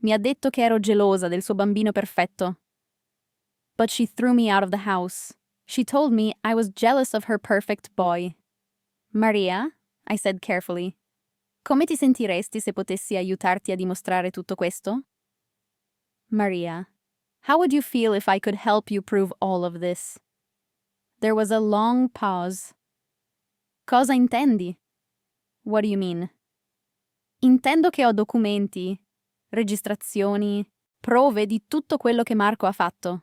Mi ha detto che ero gelosa del suo bambino perfetto. But she threw me out of the house. She told me I was jealous of her perfect boy. Maria, I said carefully, come ti sentiresti se potessi aiutarti a dimostrare tutto questo? Maria, how would you feel if I could help you prove all of this? There was a long pause. Cosa intendi? What do you mean? Intendo che ho documenti, registrazioni, prove di tutto quello che Marco ha fatto.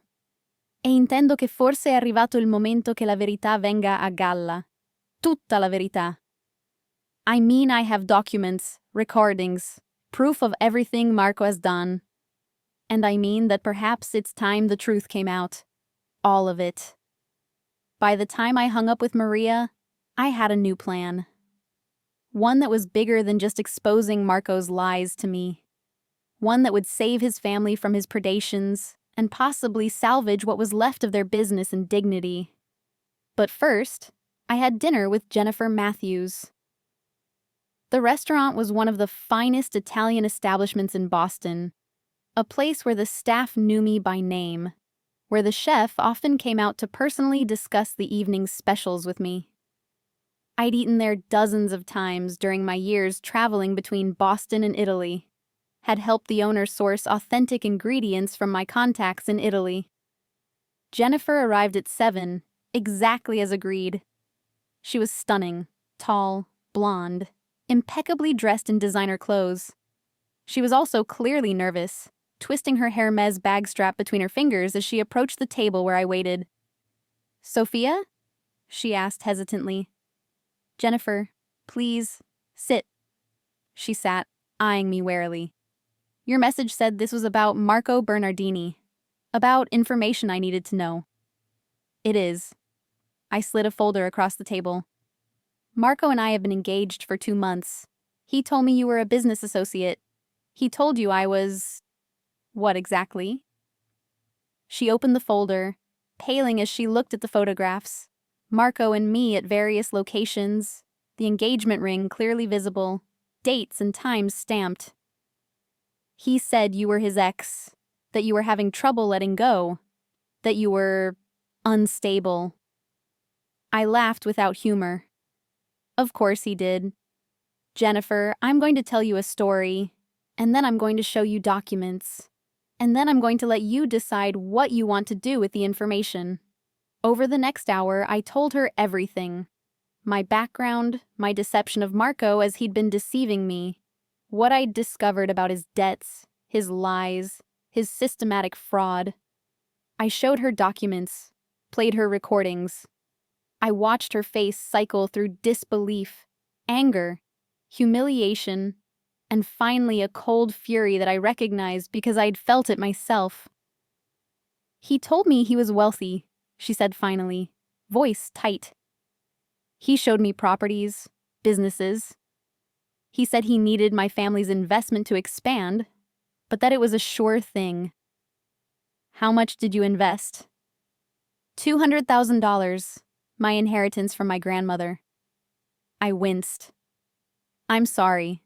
E intendo che forse è arrivato il momento che la verità venga a galla. Tutta la verità. I mean I have documents, recordings, proof of everything Marco has done. And I mean that perhaps it's time the truth came out. All of it. By the time I hung up with Maria, I had a new plan. One that was bigger than just exposing Marco's lies to me. One that would save his family from his predations and possibly salvage what was left of their business and dignity. But first, I had dinner with Jennifer Matthews. The restaurant was one of the finest Italian establishments in Boston, a place where the staff knew me by name, where the chef often came out to personally discuss the evening's specials with me. I'd eaten there dozens of times during my years traveling between Boston and Italy, had helped the owner source authentic ingredients from my contacts in Italy. Jennifer arrived at 7, exactly as agreed. She was stunning, tall, blonde, impeccably dressed in designer clothes. She was also clearly nervous, twisting her Hermes bag strap between her fingers as she approached the table where I waited. Sophia? She asked hesitantly. Jennifer, please, sit. She sat, eyeing me warily. Your message said this was about Marco Bernardini, about information I needed to know. It is. I slid a folder across the table. Marco and I have been engaged for 2 months. He told me you were a business associate. He told you I was... What exactly? She opened the folder, paling as she looked at the photographs. Marco and me at various locations, the engagement ring clearly visible, dates and times stamped. He said you were his ex, that you were having trouble letting go, that you were unstable. I laughed without humor. Of course he did. Jennifer, I'm going to tell you a story, and then I'm going to show you documents, and then I'm going to let you decide what you want to do with the information. Over the next hour, I told her everything. My background, my deception of Marco as he'd been deceiving me, what I'd discovered about his debts, his lies, his systematic fraud. I showed her documents, played her recordings. I watched her face cycle through disbelief, anger, humiliation, and finally a cold fury that I recognized because I'd felt it myself. He told me he was wealthy, she said finally, voice tight. He showed me properties, businesses. He said he needed my family's investment to expand, but that it was a sure thing. How much did you invest? $200,000. My inheritance from my grandmother. I winced. I'm sorry.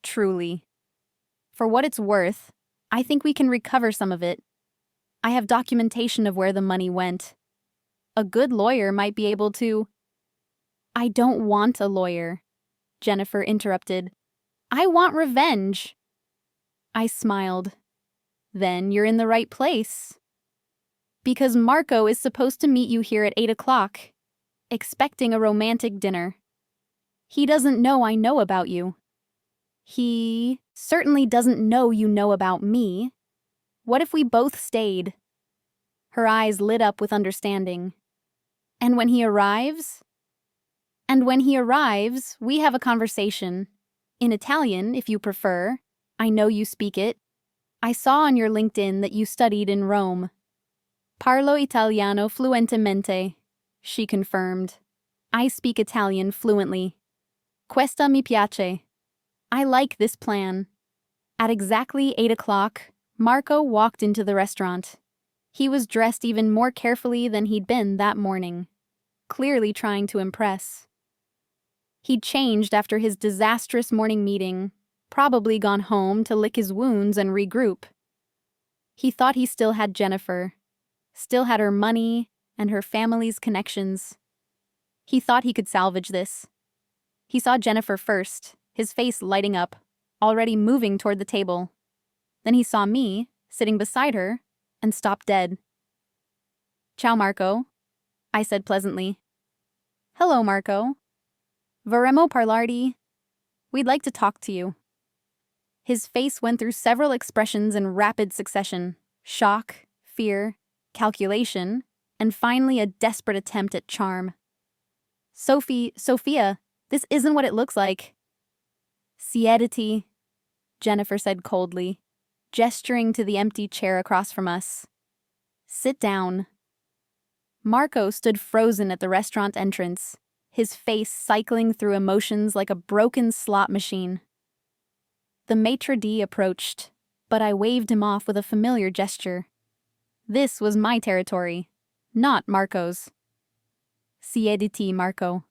Truly. For what it's worth, I think we can recover some of it. I have documentation of where the money went. A good lawyer might be able to. I don't want a lawyer, Jennifer interrupted. I want revenge. I smiled. Then you're in the right place. Because Marco is supposed to meet you here at 8 o'clock, expecting a romantic dinner. He doesn't know I know about you. He certainly doesn't know you know about me. What if we both stayed? Her eyes lit up with understanding. And when he arrives? And when he arrives, we have a conversation. In Italian, if you prefer. I know you speak it. I saw on your LinkedIn that you studied in Rome. Parlo italiano fluentemente, she confirmed. I speak Italian fluently. Questa mi piace. I like this plan. At exactly 8 o'clock, Marco walked into the restaurant. He was dressed even more carefully than he'd been that morning, clearly trying to impress. He'd changed after his disastrous morning meeting, probably gone home to lick his wounds and regroup. He thought he still had Jennifer, still had her money and her family's connections. He thought he could salvage this. He saw Jennifer first, his face lighting up, already moving toward the table. Then he saw me, sitting beside her, and stopped dead. Ciao, Marco, I said pleasantly. Hello, Marco. Vorremmo parlarti. We'd like to talk to you. His face went through several expressions in rapid succession: shock, fear, calculation, and finally a desperate attempt at charm. Sophia, this isn't what it looks like. Siediti, Jennifer said coldly, gesturing to the empty chair across from us. Sit down. Marco stood frozen at the restaurant entrance, his face cycling through emotions like a broken slot machine. The maître d' approached, but I waved him off with a familiar gesture. This was my territory, not Marco's. Siediti, Marco,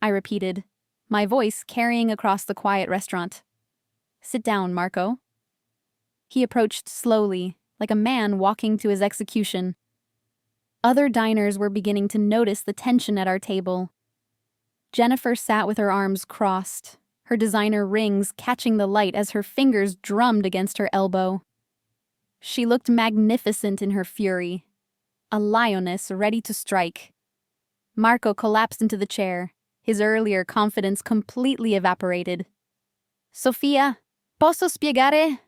I repeated, my voice carrying across the quiet restaurant. Sit down, Marco. He approached slowly, like a man walking to his execution. Other diners were beginning to notice the tension at our table. Jennifer sat with her arms crossed, her designer rings catching the light as her fingers drummed against her elbow. She looked magnificent in her fury, a lioness ready to strike. Marco collapsed into the chair, his earlier confidence completely evaporated. Sophia, posso spiegare?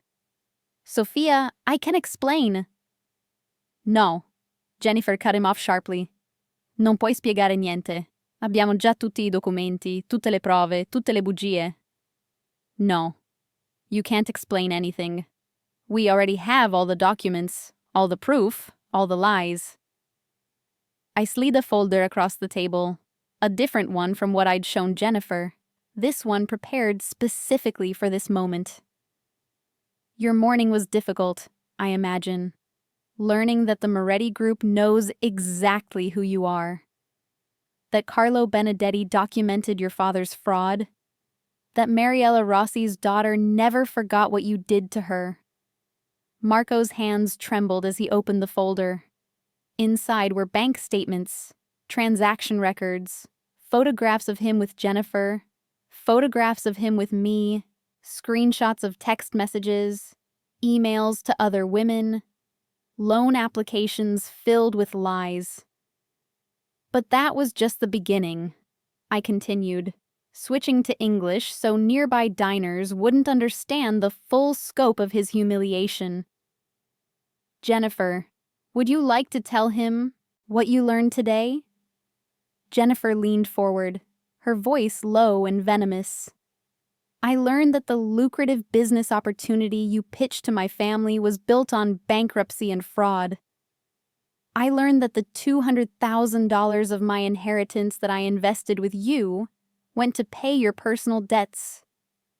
Sophia, I can explain. No, Jennifer cut him off sharply. Non puoi spiegare niente. Abbiamo già tutti I documenti, tutte le prove, tutte le bugie. No, you can't explain anything. We already have all the documents, all the proof, all the lies. I slid a folder across the table, a different one from what I'd shown Jennifer, this one prepared specifically for this moment. Your morning was difficult, I imagine, learning that the Moretti Group knows exactly who you are. That Carlo Benedetti documented your father's fraud. That Mariella Rossi's daughter never forgot what you did to her. Marco's hands trembled as he opened the folder. Inside were bank statements, transaction records, photographs of him with Jennifer, photographs of him with me, screenshots of text messages, emails to other women, loan applications filled with lies. But that was just the beginning, I continued, switching to English so nearby diners wouldn't understand the full scope of his humiliation. Jennifer, would you like to tell him what you learned today? Jennifer leaned forward, her voice low and venomous. I learned that the lucrative business opportunity you pitched to my family was built on bankruptcy and fraud. I learned that the $200,000 of my inheritance that I invested with you went to pay your personal debts,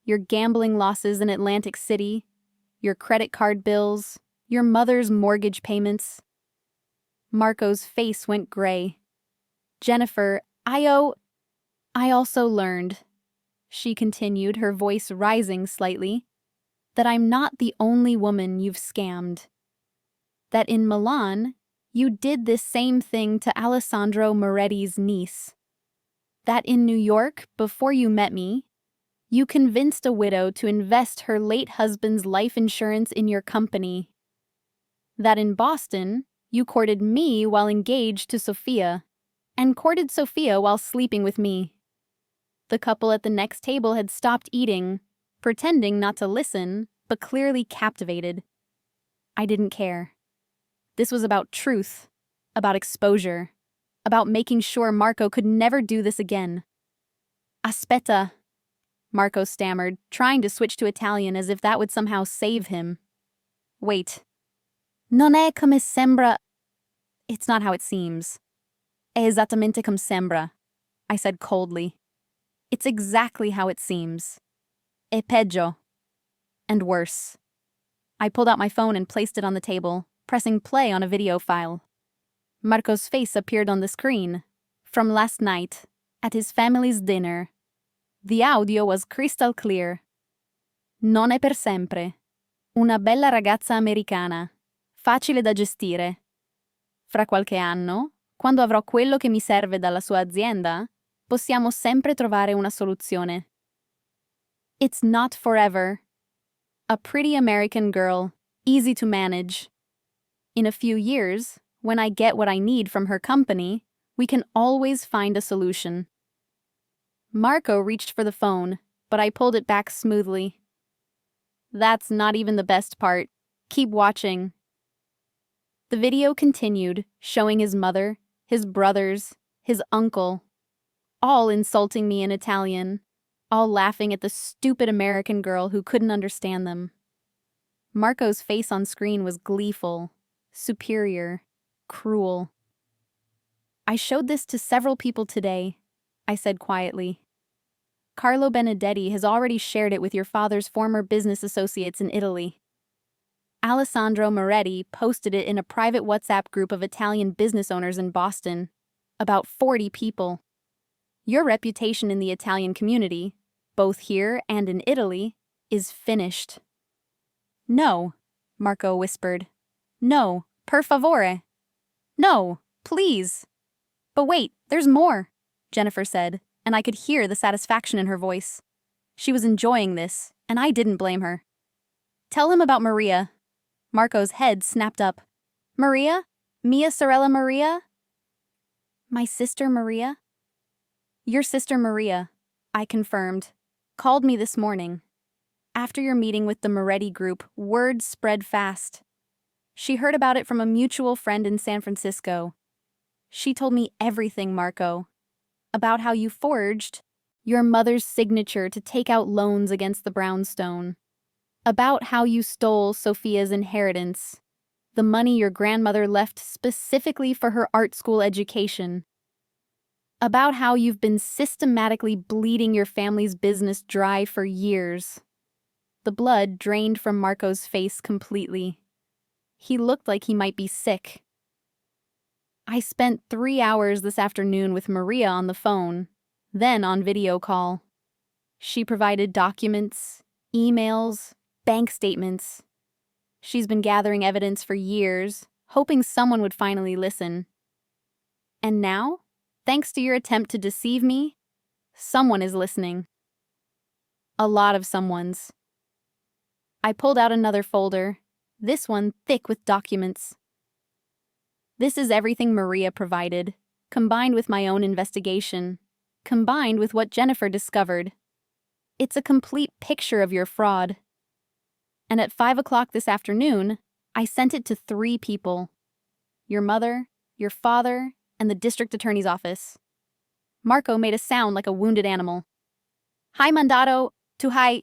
your gambling losses in Atlantic City, your credit card bills, your mother's mortgage payments. Marco's face went gray. Jennifer, I I also learned, she continued, her voice rising slightly, that I'm not the only woman you've scammed. That in Milan, you did this same thing to Alessandro Moretti's niece. That in New York, before you met me, you convinced a widow to invest her late husband's life insurance in your company. That in Boston, you courted me while engaged to Sophia, and courted Sophia while sleeping with me. The couple at the next table had stopped eating, pretending not to listen, but clearly captivated. I didn't care. This was about truth, about exposure, about making sure Marco could never do this again. Aspetta, Marco stammered, trying to switch to Italian as if that would somehow save him. Wait. Non è come sembra. It's not how it seems. È esattamente come sembra, I said coldly. It's exactly how it seems. È peggio. And worse. I pulled out my phone and placed it on the table, pressing play on a video file. Marco's face appeared on the screen, from last night, at his family's dinner. The audio was crystal clear. Non è per sempre. Una bella ragazza americana, facile da gestire. Fra qualche anno, quando avrò quello che mi serve dalla sua azienda, possiamo sempre trovare una soluzione. It's not forever. A pretty American girl, easy to manage. In a few years, when I get what I need from her company, we can always find a solution. Marco reached for the phone, but I pulled it back smoothly. That's not even the best part. Keep watching. The video continued, showing his mother, his brothers, his uncle, all insulting me in Italian, all laughing at the stupid American girl who couldn't understand them. Marco's face on screen was gleeful, superior, cruel. I showed this to several people today, I said quietly. Carlo Benedetti has already shared it with your father's former business associates in Italy. Alessandro Moretti posted it in a private WhatsApp group of Italian business owners in Boston, about 40 people. Your reputation in the Italian community, both here and in Italy, is finished. No, Marco whispered. No, per favore. No, please. But wait, there's more, Jennifer said, and I could hear the satisfaction in her voice. She was enjoying this, and I didn't blame her. Tell him about Maria. Marco's head snapped up. Maria? Mia sorella Maria? My sister Maria? Your sister Maria, I confirmed, called me this morning. After your meeting with the Moretti group, word spread fast. She heard about it from a mutual friend in San Francisco. She told me everything, Marco. About how you forged your mother's signature to take out loans against the brownstone. About how you stole Sophia's inheritance, the money your grandmother left specifically for her art school education. About how you've been systematically bleeding your family's business dry for years. The blood drained from Marco's face completely. He looked like he might be sick. I spent 3 hours this afternoon with Maria on the phone, then on video call. She provided documents, emails, bank statements. She's been gathering evidence for years, hoping someone would finally listen. And now, thanks to your attempt to deceive me, someone is listening. A lot of someones. I pulled out another folder, this one thick with documents. This is everything Maria provided, combined with my own investigation, combined with what Jennifer discovered. It's a complete picture of your fraud. And at 5 o'clock this afternoon, I sent it to 3 people. Your mother, your father, and the district attorney's office. Marco made a sound like a wounded animal. Hai mandato to hai.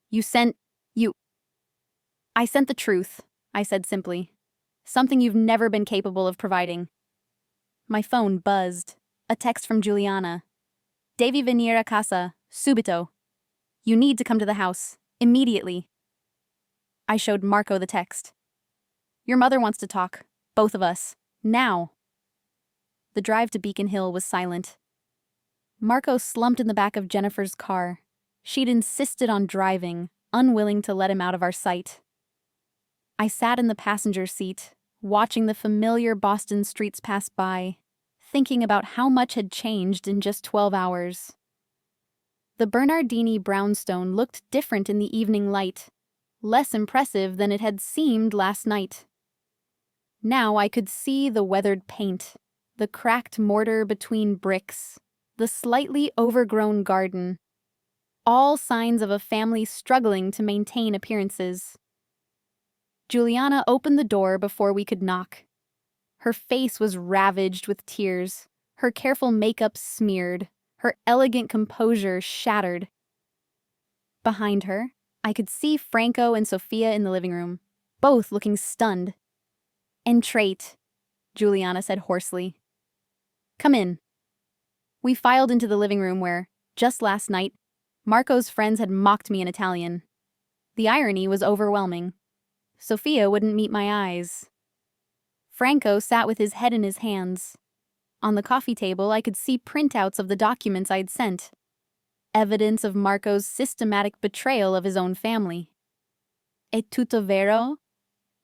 You sent. I sent the truth, I said simply. Something you've never been capable of providing. My phone buzzed. A text from Giuliana. Devi venire a casa, subito. You need to come to the house, immediately. I showed Marco the text. Your mother wants to talk, both of us, now. The drive to Beacon Hill was silent. Marco slumped in the back of Jennifer's car. She'd insisted on driving, unwilling to let him out of our sight. I sat in the passenger seat, watching the familiar Boston streets pass by, thinking about how much had changed in just 12 hours. The Bernardini brownstone looked different in the evening light, less impressive than it had seemed last night. Now I could see the weathered paint, the cracked mortar between bricks, the slightly overgrown garden, all signs of a family struggling to maintain appearances. Juliana opened the door before we could knock. Her face was ravaged with tears, her careful makeup smeared, her elegant composure shattered. Behind her, I could see Franco and Sofia in the living room, both looking stunned. "Entrate," Juliana said hoarsely. "Come in." We filed into the living room where, just last night, Marco's friends had mocked me in Italian. The irony was overwhelming. Sofia wouldn't meet my eyes. Franco sat with his head in his hands. On the coffee table, I could see printouts of the documents I'd sent. Evidence of Marco's systematic betrayal of his own family. "È tutto vero?"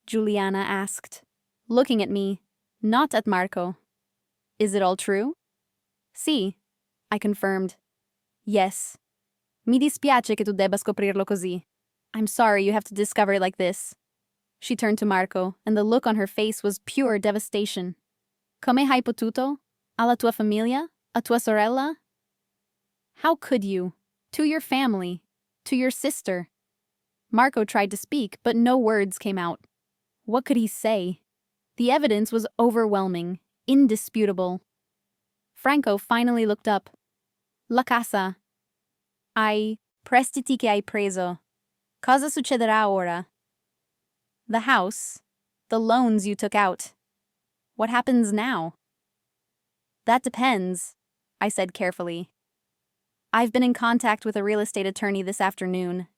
Juliana asked, looking at me, not at Marco. "Is it all true?" "Sì," I confirmed. "Yes. Mi dispiace che tu debba scoprirlo così. I'm sorry you have to discover it like this." She turned to Marco, and the look on her face was pure devastation. "Come hai potuto? Alla tua famiglia? A tua sorella?" "How could you? To your family. To your sister." Marco tried to speak, but no words came out. What could he say? The evidence was overwhelming, indisputable. Franco finally looked up. "La casa. Prestiti che hai preso. Cosa succederà ora?" "The house. The loans you took out. What happens now?" "That depends," I said carefully. "I've been in contact with a real estate attorney this afternoon.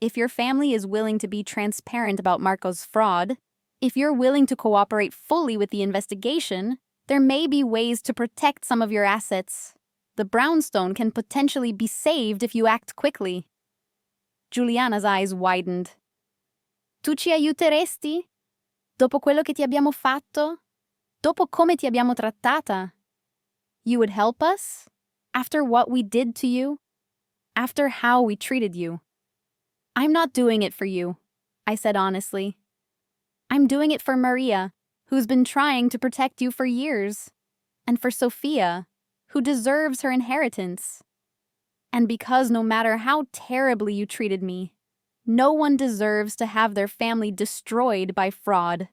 If your family is willing to be transparent about Marco's fraud, if you're willing to cooperate fully with the investigation, there may be ways to protect some of your assets. The brownstone can potentially be saved if you act quickly." Juliana's eyes widened. "Tu ci aiuteresti? Dopo quello che ti abbiamo fatto? Dopo come ti abbiamo trattata? You would help us? After what we did to you? After how we treated you?" "I'm not doing it for you," I said honestly. "I'm doing it for Maria, who's been trying to protect you for years. And for Sofia, who deserves her inheritance. And because no matter how terribly you treated me, no one deserves to have their family destroyed by fraud."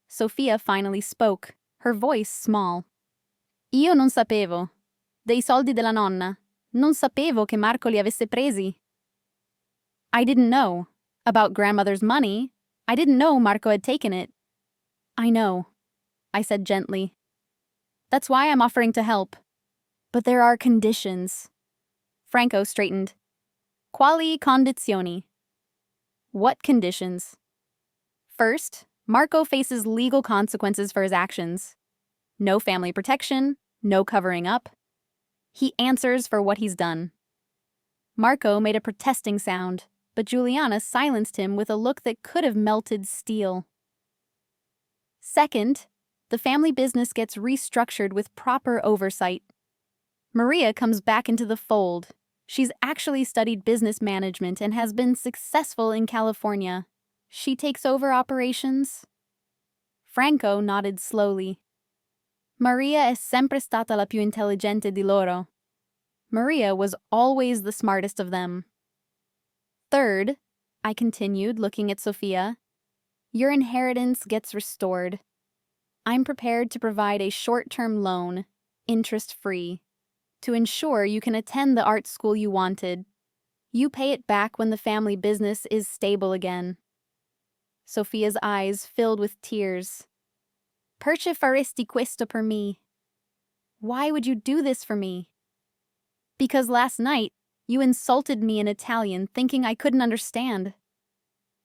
Sofia finally spoke, her voice small. "Io non sapevo. Dei soldi della nonna. Non sapevo che Marco li avesse presi." "I didn't know. About grandmother's money. I didn't know Marco had taken it." "I know," I said gently. "That's why I'm offering to help. But there are conditions." Franco straightened. "Quali condizioni?" "What conditions?" "First, Marco faces legal consequences for his actions. No family protection, no covering up. He answers for what he's done." Marco made a protesting sound, but Juliana silenced him with a look that could have melted steel. "Second, the family business gets restructured with proper oversight. Maria comes back into the fold. She's actually studied business management and has been successful in California. She takes over operations." Franco nodded slowly. "Maria è sempre stata la più intelligente di loro. Maria was always the smartest of them. Third," I continued, looking at Sofia, "your inheritance gets restored. I'm prepared to provide a short-term loan, interest-free, to ensure you can attend the art school you wanted. You pay it back when the family business is stable again." Sofia's eyes filled with tears. "Perché faresti questo per me?" "Why would you do this for me?" "Because last night, you insulted me in Italian thinking I couldn't understand.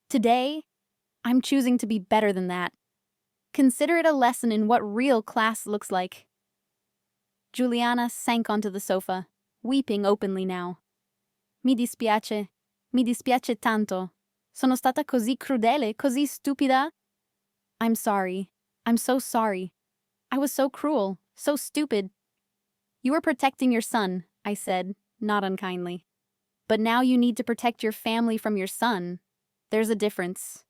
Today, I'm choosing to be better than that. Consider it a lesson in what real class looks like." Giuliana sank onto the sofa, weeping openly now. Mi dispiace tanto. Sono stata così crudele, così stupida. I'm sorry. I'm so sorry. I was so cruel, so stupid. You were protecting your son, I said, not unkindly. But now you need to protect your family from your son. There's a difference.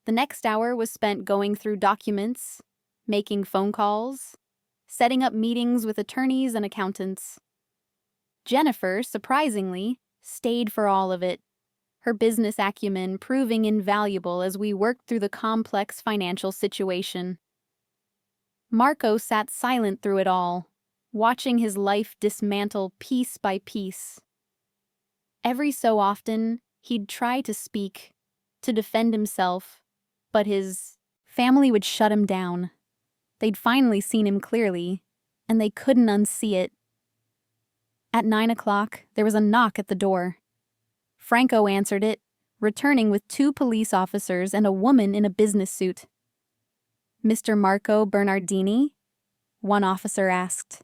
The next hour was spent going through documents, making phone calls, setting up meetings with attorneys and accountants. Jennifer, surprisingly, stayed for all of it, her business acumen proving invaluable as we worked through the complex financial situation. Marco sat silent through it all, watching his life dismantle piece by piece. Every so often, he'd try to speak, to defend himself, but his family would shut him down. They'd finally seen him clearly, and they couldn't unsee it. At 9 o'clock, there was a knock at the door. Franco answered it, returning with 2 police officers and a woman in a business suit. Mr. Marco Bernardini? One officer asked.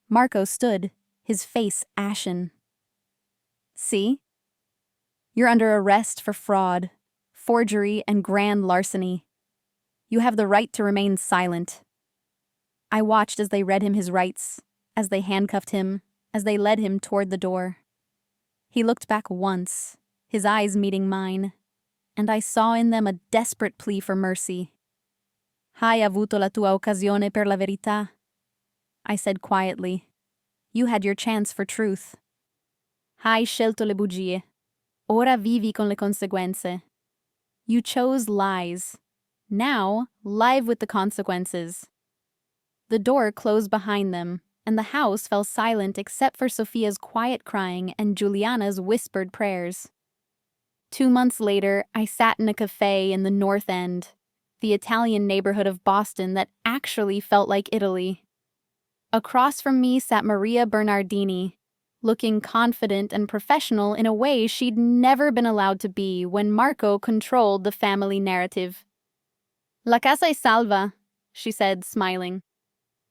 Marco stood, his face ashen. See? You're under arrest for fraud, forgery, and grand larceny. You have the right to remain silent. I watched as they read him his rights, as they handcuffed him, as they led him toward the door. He looked back once, his eyes meeting mine, and I saw in them a desperate plea for mercy. Hai avuto la tua occasione per la verità, I said quietly. You had your chance for truth. Hai scelto le bugie. Ora vivi con le conseguenze. You chose lies. Now, live with the consequences. The door closed behind them, and the house fell silent except for Sophia's quiet crying and Giuliana's whispered prayers. 2 months later, I sat in a cafe in the North End, the Italian neighborhood of Boston that actually felt like Italy. Across from me sat Maria Bernardini, looking confident and professional in a way she'd never been allowed to be when Marco controlled the family narrative. La casa è salva, she said, smiling.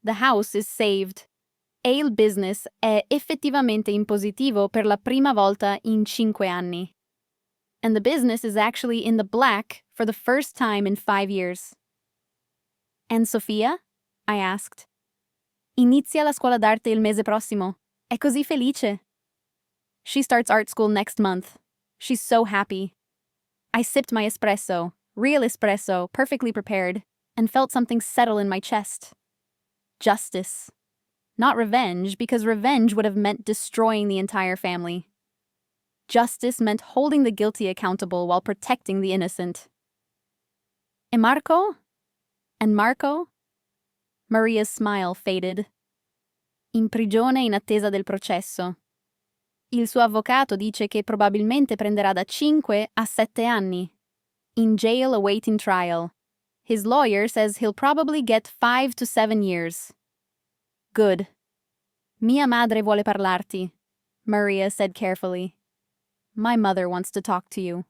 The house is saved. E il business è effettivamente in positivo per la prima volta in 5 anni. And the business is actually in the black for the first time in 5 years. And Sofia? I asked. Inizia la scuola d'arte il mese prossimo. È così felice. She starts art school next month. She's so happy. I sipped my espresso, real espresso, perfectly prepared, and felt something settle in my chest. Justice. Not revenge, because revenge would have meant destroying the entire family. Justice meant holding the guilty accountable while protecting the innocent. E Marco? And Marco? Maria's smile faded. In prigione in attesa del processo. Il suo avvocato dice che probabilmente prenderà da 5 a 7 anni. In jail awaiting trial. His lawyer says he'll probably get 5 to 7 years. Good. Mia madre vuole parlarti, Maria said carefully. My mother wants to talk to you.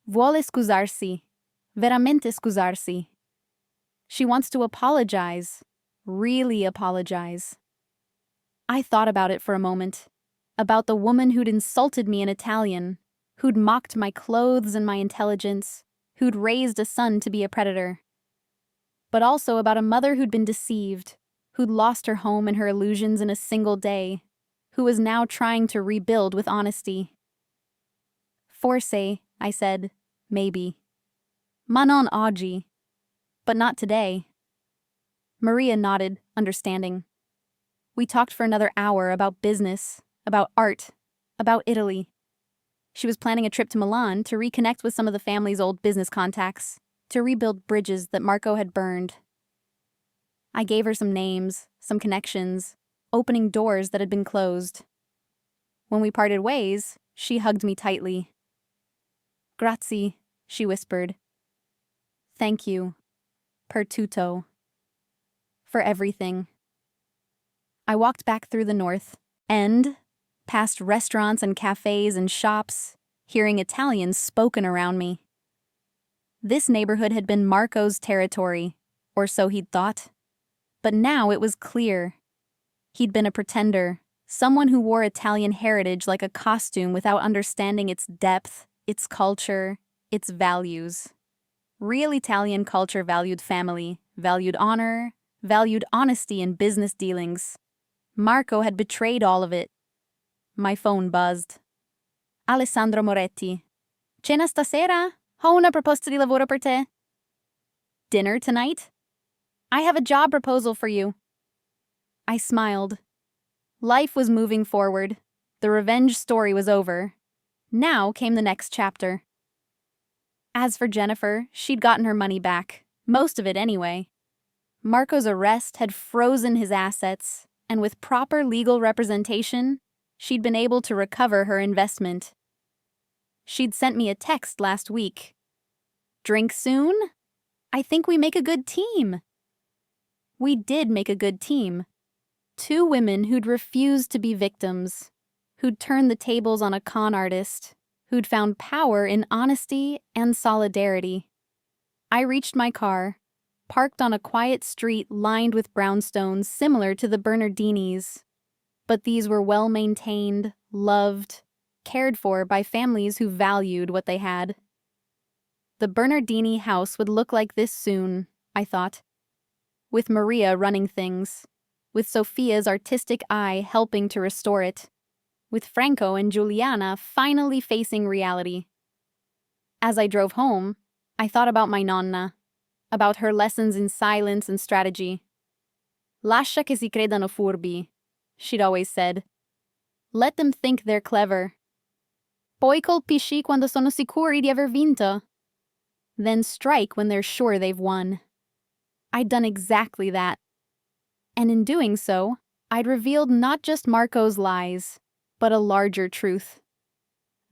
Vuole scusarsi. Veramente scusarsi. She wants to apologize. Really apologize. I thought about it for a moment. About the woman who'd insulted me in Italian, who'd mocked my clothes and my intelligence, who'd raised a son to be a predator. But also about a mother who'd been deceived, who'd lost her home and her illusions in a single day, who was now trying to rebuild with honesty. Forse, I said, maybe. Ma non oggi. But not today. Maria nodded, understanding. We talked for another hour about business, about art, about Italy. She was planning a trip to Milan to reconnect with some of the family's old business contacts, to rebuild bridges that Marco had burned. I gave her some names, some connections, opening doors that had been closed. When we parted ways, she hugged me tightly. Grazie, she whispered. Thank you. Per tutto. For everything. I walked back through the North End, past restaurants and cafes and shops, hearing Italian spoken around me. This neighborhood had been Marco's territory, or so he'd thought. But now it was clear. He'd been a pretender, someone who wore Italian heritage like a costume without understanding its depth, its culture, its values. Real Italian culture valued family, valued honor, valued honesty in business dealings. Marco had betrayed all of it. My phone buzzed. Alessandro Moretti. Cena stasera? Ho una proposta di lavoro per te. Dinner tonight? I have a job proposal for you. I smiled. Life was moving forward. The revenge story was over. Now came the next chapter. As for Jennifer, she'd gotten her money back. Most of it anyway. Marco's arrest had frozen his assets, and with proper legal representation, she'd been able to recover her investment. She'd sent me a text last week. Drink soon? I think we make a good team. We did make a good team. Two women who'd refused to be victims, who'd turned the tables on a con artist, who'd found power in honesty and solidarity. I reached my car, parked on a quiet street lined with brownstones similar to the Bernardinis. But these were well-maintained, loved, cared for by families who valued what they had. The Bernardini house would look like this soon, I thought. With Maria running things, with Sophia's artistic eye helping to restore it, with Franco and Giuliana finally facing reality. As I drove home, I thought about my nonna, about her lessons in silence and strategy. Lascia che si credano furbi, she'd always said. Let them think they're clever. Poi colpisci quando sono sicuri di aver vinto. Then strike when they're sure they've won. I'd done exactly that. And in doing so, I'd revealed not just Marco's lies, but a larger truth.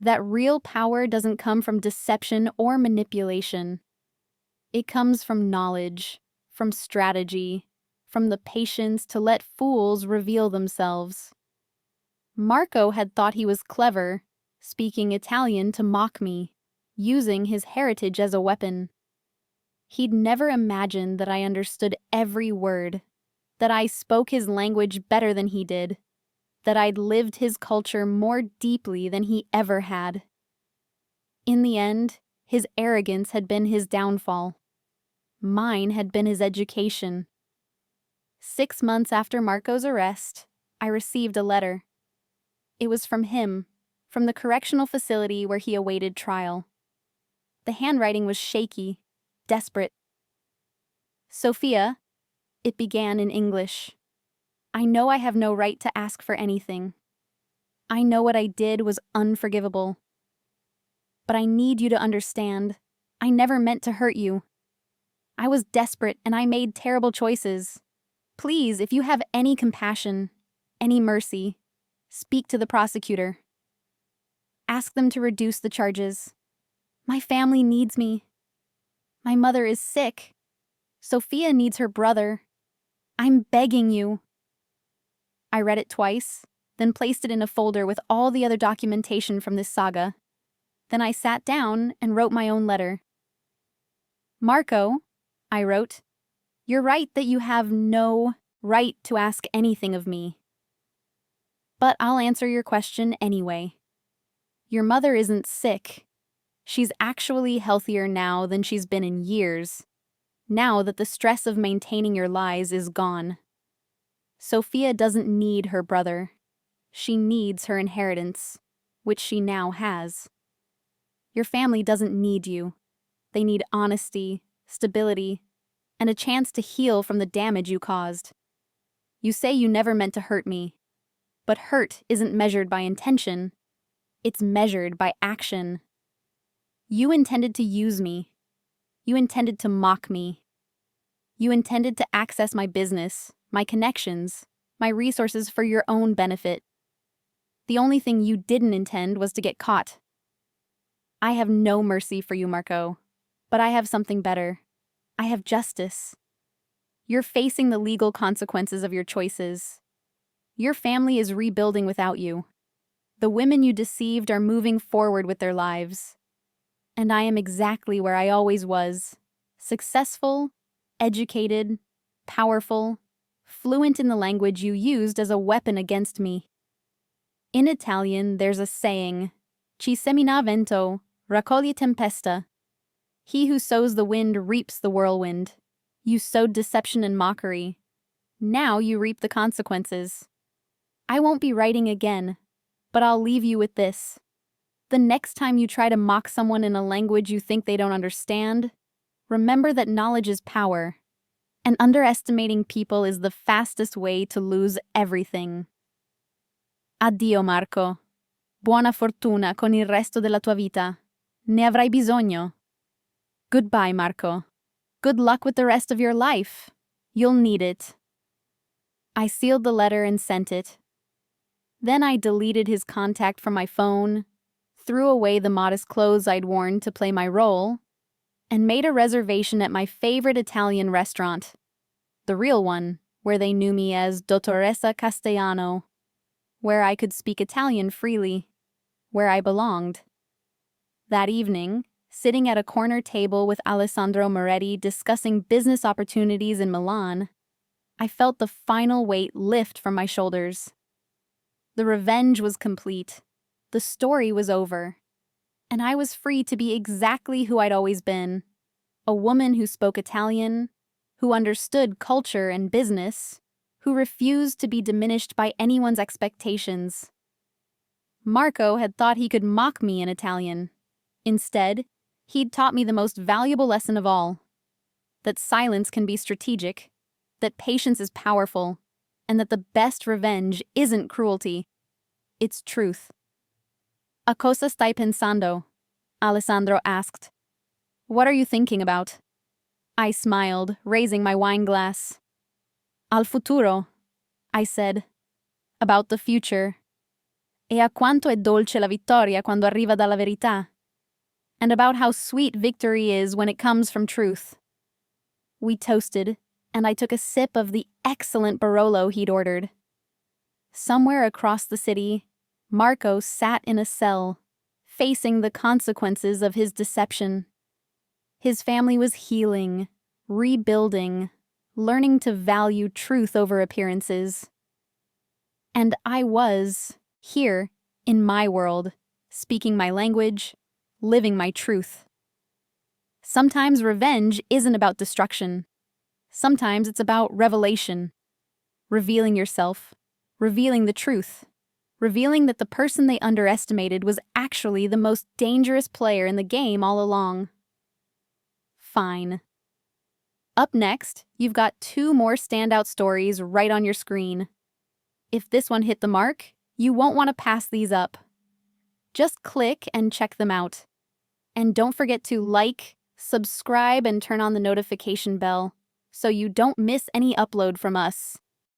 That real power doesn't come from deception or manipulation. It comes from knowledge, from strategy, from the patience to let fools reveal themselves. Marco had thought he was clever, speaking Italian to mock me, using his heritage as a weapon. He'd never imagined that I understood every word, that I spoke his language better than he did, that I'd lived his culture more deeply than he ever had. In the end, his arrogance had been his downfall. Mine had been his education. 6 months after Marco's arrest, I received a letter. It was from him, from the correctional facility where he awaited trial. The handwriting was shaky, desperate. Sophia, it began in English. I know I have no right to ask for anything. I know what I did was unforgivable. But I need you to understand, I never meant to hurt you. I was desperate and I made terrible choices. Please, if you have any compassion, any mercy, speak to the prosecutor. Ask them to reduce the charges. My family needs me. My mother is sick. Sophia needs her brother. I'm begging you. I read it twice, then placed it in a folder with all the other documentation from this saga. Then I sat down and wrote my own letter. Marco, I wrote, you're right that you have no right to ask anything of me. But I'll answer your question anyway. Your mother isn't sick. She's actually healthier now than she's been in years, now that the stress of maintaining your lies is gone. Sophia doesn't need her brother. She needs her inheritance, which she now has. Your family doesn't need you. They need honesty, stability, and a chance to heal from the damage you caused. You say you never meant to hurt me, but hurt isn't measured by intention. It's measured by action. You intended to use me. You intended to mock me. You intended to access my business, my connections, my resources for your own benefit. The only thing you didn't intend was to get caught. I have no mercy for you, Marco, but I have something better. I have justice. You're facing the legal consequences of your choices. Your family is rebuilding without you. The women you deceived are moving forward with their lives. And I am exactly where I always was, successful, educated, powerful, fluent in the language you used as a weapon against me. In Italian, there's a saying, Chi semina vento, raccoglie tempesta. He who sows the wind reaps the whirlwind. You sowed deception and mockery. Now you reap the consequences. I won't be writing again, but I'll leave you with this. The next time you try to mock someone in a language you think they don't understand, remember that knowledge is power, and underestimating people is the fastest way to lose everything. Addio, Marco. Buona fortuna con il resto della tua vita. Ne avrai bisogno. Goodbye, Marco. Good luck with the rest of your life. You'll need it. I sealed the letter and sent it. Then I deleted his contact from my phone, threw away the modest clothes I'd worn to play my role, and made a reservation at my favorite Italian restaurant, the real one, where they knew me as Dottoressa Castellano, where I could speak Italian freely, where I belonged. That evening, sitting at a corner table with Alessandro Moretti discussing business opportunities in Milan, I felt the final weight lift from my shoulders. The revenge was complete. The story was over. And I was free to be exactly who I'd always been. A woman who spoke Italian, who understood culture and business, who refused to be diminished by anyone's expectations. Marco had thought he could mock me in Italian. Instead, he'd taught me the most valuable lesson of all. That silence can be strategic, that patience is powerful, and that the best revenge isn't cruelty. It's truth. "A cosa stai pensando?" Alessandro asked. "What are you thinking about?" I smiled, raising my wine glass. "Al futuro," I said. About the future. "E a quanto è dolce la vittoria quando arriva dalla verità." And about how sweet victory is when it comes from truth. We toasted, and I took a sip of the excellent Barolo he'd ordered. Somewhere across the city, Marco sat in a cell, facing the consequences of his deception. His family was healing, rebuilding, learning to value truth over appearances. And I was, here, in my world, speaking my language, living my truth. Sometimes revenge isn't about destruction. Sometimes it's about revelation. Revealing yourself, revealing the truth, revealing that the person they underestimated was actually the most dangerous player in the game all along. Fine. Up next, you've got 2 more standout stories right on your screen. If this one hit the mark, you won't want to pass these up. Just click and check them out. And don't forget to like, subscribe, and turn on the notification bell so you don't miss any upload from us.